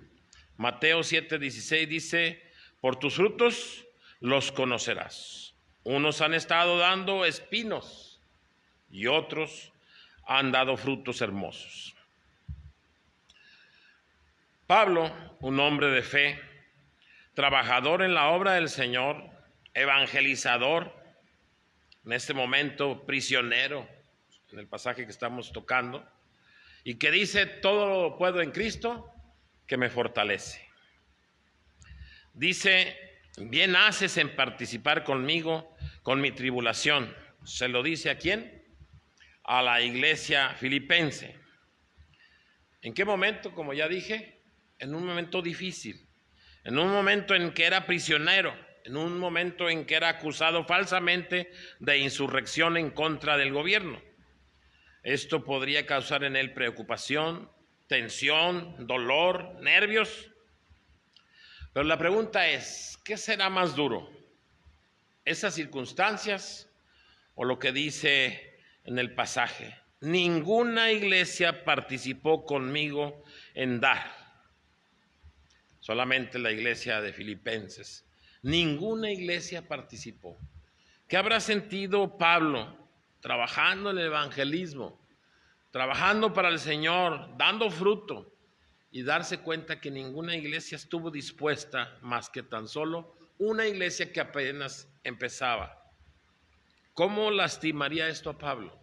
Mateo 7:16 dice: por tus frutos los conocerás. Unos han estado dando espinos y otros han dado frutos hermosos. Pablo, un hombre de fe, trabajador en la obra del Señor, evangelizador, en este momento prisionero, en el pasaje que estamos tocando, y que dice: todo lo puedo en Cristo que me fortalece. Dice: bien haces en participar conmigo con mi tribulación. ¿Se lo dice a quién? A la iglesia filipense. ¿En qué momento? Como ya dije, en un momento difícil, en un momento en que era prisionero, en un momento en que era acusado falsamente de insurrección en contra del gobierno. Esto podría causar en él preocupación, tensión, dolor, nervios. Pero la pregunta es, ¿qué será más duro? ¿Esas circunstancias o lo que dice en el pasaje? Ninguna iglesia participó conmigo en dar. Solamente la iglesia de Filipenses. Ninguna iglesia participó. ¿Qué habrá sentido Pablo trabajando en el evangelismo, trabajando para el Señor, dando fruto, y darse cuenta que ninguna iglesia estuvo dispuesta, más que tan solo una iglesia que apenas empezaba? ¿Cómo lastimaría esto a Pablo?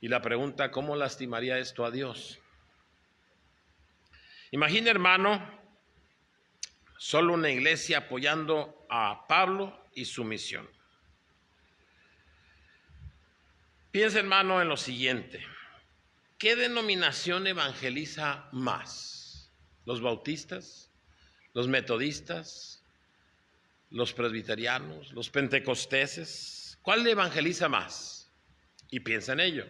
Y la pregunta, ¿cómo lastimaría esto a Dios? Imagina, hermano, solo una iglesia apoyando a Pablo y su misión. Piensa, hermano, en lo siguiente. ¿Qué denominación evangeliza más? ¿Los bautistas? ¿Los metodistas? ¿Los presbiterianos? ¿Los pentecosteses? ¿Cuál evangeliza más? Y piensa en ello.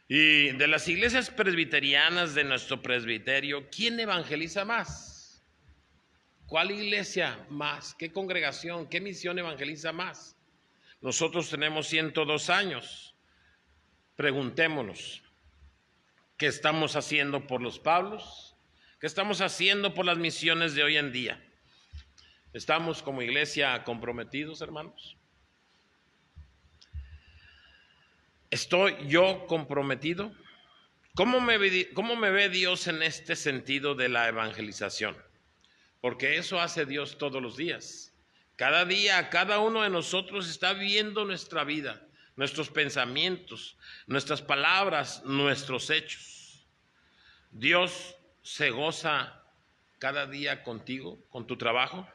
Y de las iglesias presbiterianas de nuestro presbiterio, ¿quién evangeliza más? ¿Cuál iglesia más? ¿Qué congregación? ¿Qué misión evangeliza más? Nosotros tenemos 102 años. Preguntémonos, ¿qué estamos haciendo por los Pablos? ¿Qué estamos haciendo por las misiones de hoy en día? ¿Estamos como iglesia comprometidos, hermanos? ¿Estoy yo comprometido? ¿Cómo me ve Dios en este sentido de la evangelización? Porque eso hace Dios todos los días. Cada día, cada uno de nosotros está viendo nuestra vida, nuestros pensamientos, nuestras palabras, nuestros hechos. Dios se goza cada día contigo, con tu trabajo.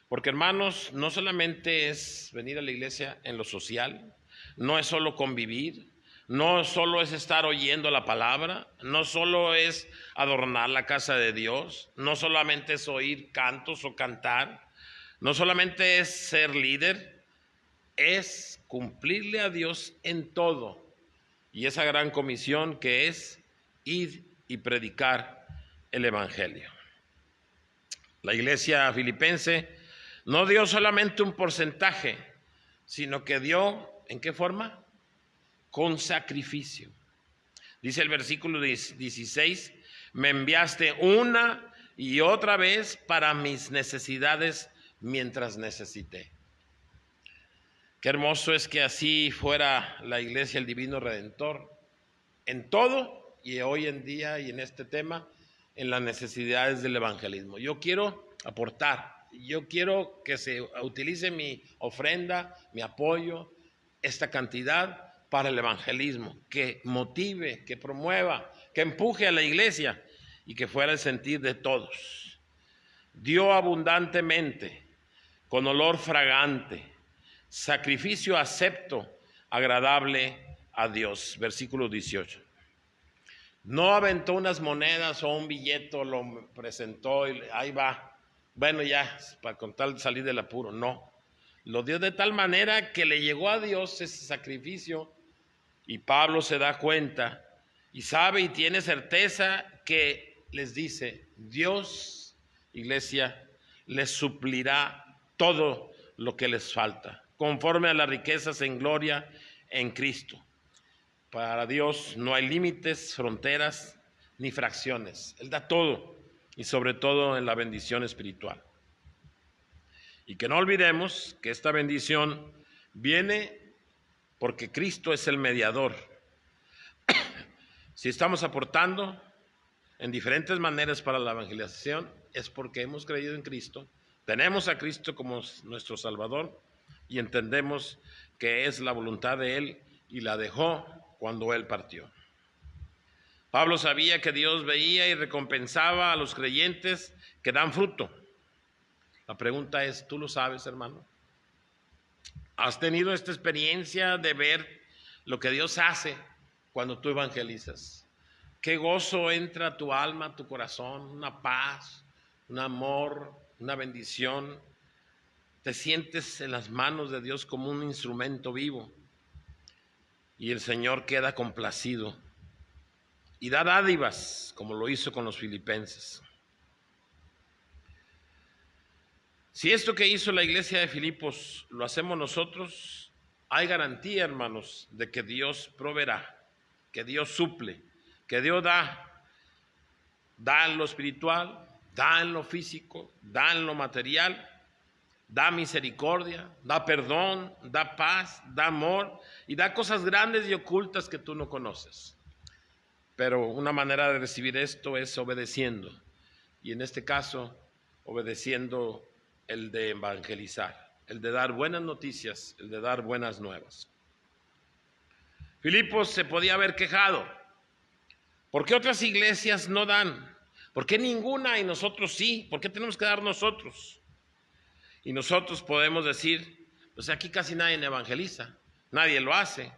Porque, hermanos, no solamente es venir a la iglesia en lo social, no es solo convivir, no solo es estar oyendo la palabra, no solo es adornar la casa de Dios, no solamente es oír cantos o cantar, no solamente es ser líder, es cumplirle a Dios en todo. Y esa gran comisión que es ir y predicar el evangelio. La iglesia filipense no dio solamente un porcentaje, sino que dio, ¿en qué forma? Con sacrificio. Dice el versículo 16, me enviaste una y otra vez para mis necesidades mientras necesité. Qué hermoso es que así fuera la iglesia del Divino Redentor en todo, y hoy en día y en este tema, en las necesidades del evangelismo. Yo quiero aportar, yo quiero que se utilice mi ofrenda, mi apoyo, esta cantidad para el evangelismo, que motive, que promueva, que empuje a la iglesia y que fuera el sentir de todos. Dio abundantemente, con olor fragante, sacrificio acepto, agradable a Dios. Versículo 18. No aventó unas monedas o un billete, lo presentó y ahí va. Bueno, ya, para contar salir del apuro. No. Lo dio de tal manera que le llegó a Dios ese sacrificio. Y Pablo se da cuenta y sabe y tiene certeza que les dice, Dios, iglesia, les suplirá todo lo que les falta, conforme a las riquezas en gloria en Cristo. Para Dios no hay límites, fronteras, ni fracciones. Él da todo, y sobre todo en la bendición espiritual. Y que no olvidemos que esta bendición viene porque Cristo es el mediador. Si estamos aportando en diferentes maneras para la evangelización, es porque hemos creído en Cristo, tenemos a Cristo como nuestro Salvador y entendemos que es la voluntad de Él y la dejó cuando Él partió. Pablo sabía que Dios veía y recompensaba a los creyentes que dan fruto. La pregunta es, ¿tú lo sabes, hermano? ¿Has tenido esta experiencia de ver lo que Dios hace cuando tú evangelizas? ¿Qué gozo entra a tu alma, a tu corazón? Una paz, un amor, una bendición. Te sientes en las manos de Dios como un instrumento vivo. y el Señor queda complacido y da dádivas, como lo hizo con los filipenses. Si esto que hizo la iglesia de Filipos lo hacemos nosotros, hay garantía, hermanos, de que Dios proveerá, que Dios suple, que Dios da en lo espiritual, da en lo físico, da en lo material, da misericordia, da perdón, da paz, da amor y da cosas grandes y ocultas que tú no conoces. Pero una manera de recibir esto es obedeciendo, y en este caso, obedeciendo el de evangelizar, el de dar buenas noticias, el de dar buenas nuevas. Filipos se podía haber quejado. ¿Por qué otras iglesias no dan? ¿Por qué ninguna y nosotros sí? ¿Por qué tenemos que dar nosotros? Y nosotros podemos decir, pues aquí casi nadie evangeliza, nadie lo hace.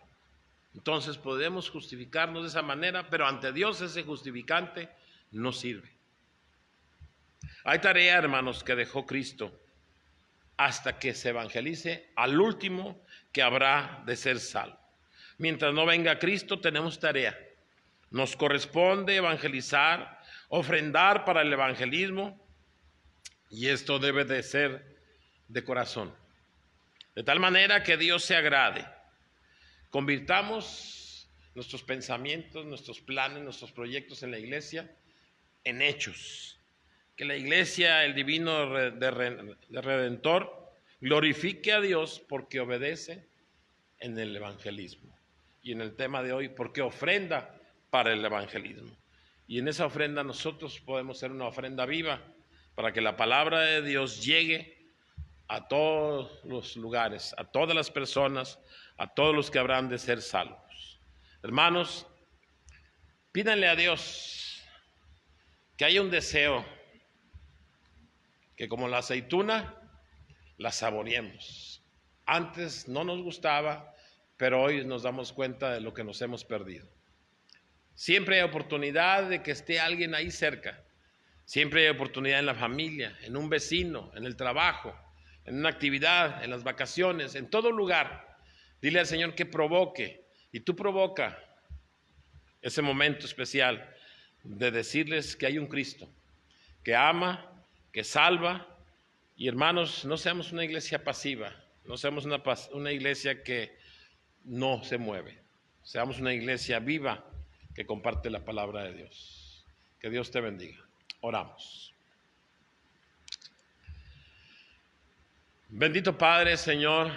Entonces podemos justificarnos de esa manera, pero ante Dios ese justificante no sirve. Hay tarea, hermanos, que dejó Cristo hasta que se evangelice al último que habrá de ser salvo. Mientras no venga Cristo, tenemos tarea. Nos corresponde evangelizar, ofrendar para el evangelismo, y esto debe de ser de corazón, de tal manera que Dios se agrade. Convirtamos nuestros pensamientos, nuestros planes, nuestros proyectos en la iglesia en hechos. Que la iglesia, el divino Redentor, glorifique a Dios porque obedece en el evangelismo. Y en el tema de hoy, porque ofrenda para el evangelismo. Y en esa ofrenda nosotros podemos ser una ofrenda viva para que la palabra de Dios llegue a todos los lugares, a todas las personas, a todos los que habrán de ser salvos. Hermanos, pídanle a Dios que haya un deseo, que como la aceituna, la saboreemos. Antes no nos gustaba, pero hoy nos damos cuenta de lo que nos hemos perdido. Siempre hay oportunidad de que esté alguien ahí cerca. Siempre hay oportunidad en la familia, en un vecino, en el trabajo, en una actividad, en las vacaciones, en todo lugar. Dile al Señor que provoque, y tú provoca ese momento especial de decirles que hay un Cristo, que ama, que salva. Y hermanos, no seamos una iglesia pasiva, no seamos una iglesia que no se mueve, seamos una iglesia viva que comparte la palabra de Dios. Que Dios te bendiga. Oramos. Bendito Padre, Señor,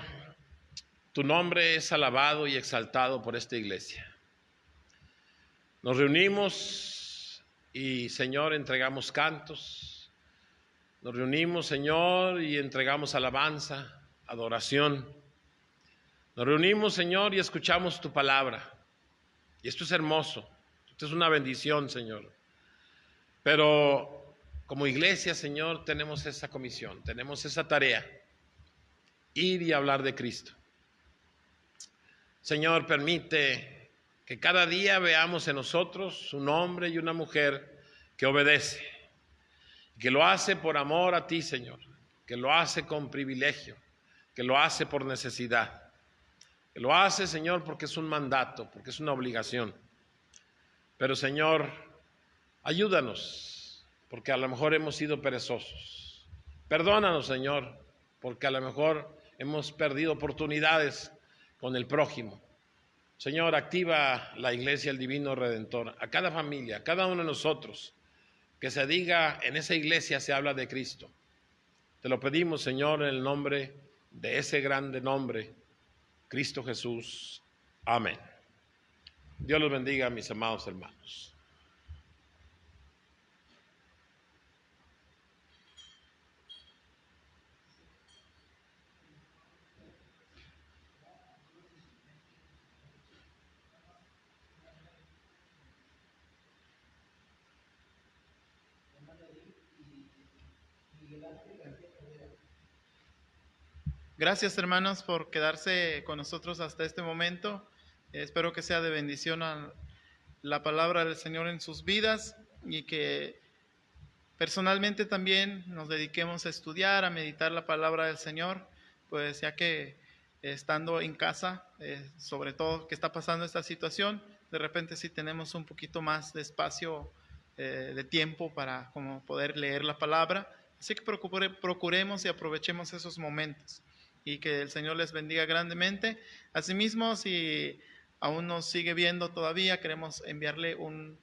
tu nombre es alabado y exaltado por esta iglesia. Nos reunimos y, Señor, entregamos cantos. Nos reunimos, Señor, y entregamos alabanza, adoración. Nos reunimos, Señor, y escuchamos tu palabra. Y esto es hermoso, esto es una bendición, Señor. Pero como iglesia, Señor, tenemos esa comisión, tenemos esa tarea, ir y hablar de Cristo. Señor, permite que cada día veamos en nosotros un hombre y una mujer que obedece, que lo hace por amor a ti, Señor, que lo hace con privilegio, que lo hace por necesidad, que lo hace, Señor, porque es un mandato, porque es una obligación. Pero, Señor, ayúdanos, porque a lo mejor hemos sido perezosos. Perdónanos, Señor, porque a lo mejor hemos perdido oportunidades con el prójimo. Señor, activa la iglesia, el divino Redentor, a cada familia, a cada uno de nosotros, que se diga, en esa iglesia se habla de Cristo. Te lo pedimos, Señor, en el nombre de ese grande nombre, Cristo Jesús. Amén. Dios los bendiga, mis amados hermanos. Gracias, hermanos, por quedarse con nosotros hasta este momento. Espero que sea de bendición a la palabra del Señor en sus vidas y que personalmente también nos dediquemos a estudiar, a meditar la palabra del Señor, pues ya que estando en casa, sobre todo que está pasando esta situación, de repente sí tenemos un poquito más de espacio, de tiempo para como poder leer la palabra. Así que procuremos y aprovechemos esos momentos y que el Señor les bendiga grandemente. Asimismo, si aún nos sigue viendo todavía, queremos enviarle un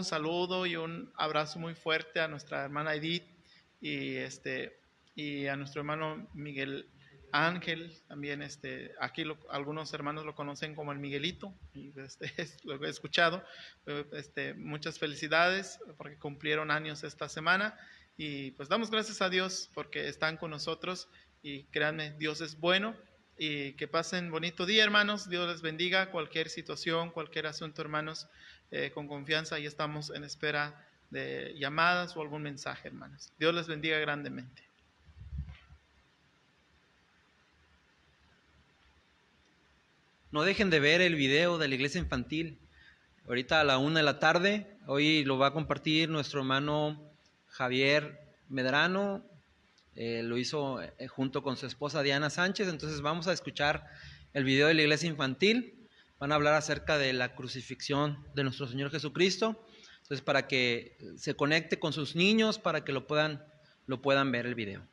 saludo y un abrazo muy fuerte a nuestra hermana Edith y a nuestro hermano Miguel Ángel. También aquí algunos hermanos lo conocen como el Miguelito, y lo he escuchado. Muchas felicidades porque cumplieron años esta semana, y pues damos gracias a Dios porque están con nosotros, y créanme, Dios es bueno. Y que pasen bonito día, hermanos. Dios les bendiga. Cualquier situación, cualquier asunto, hermanos, con confianza, ahí estamos en espera de llamadas o algún mensaje, hermanos. Dios les bendiga grandemente. No dejen de ver el video de la iglesia infantil. Ahorita a la 1 de la tarde, hoy lo va a compartir nuestro hermano Javier Medrano. Lo hizo junto con su esposa Diana Sánchez. Entonces vamos a escuchar el video de la iglesia infantil. Van a hablar acerca de la crucifixión de nuestro Señor Jesucristo. Entonces, para que se conecte con sus niños, para que lo puedan ver el video.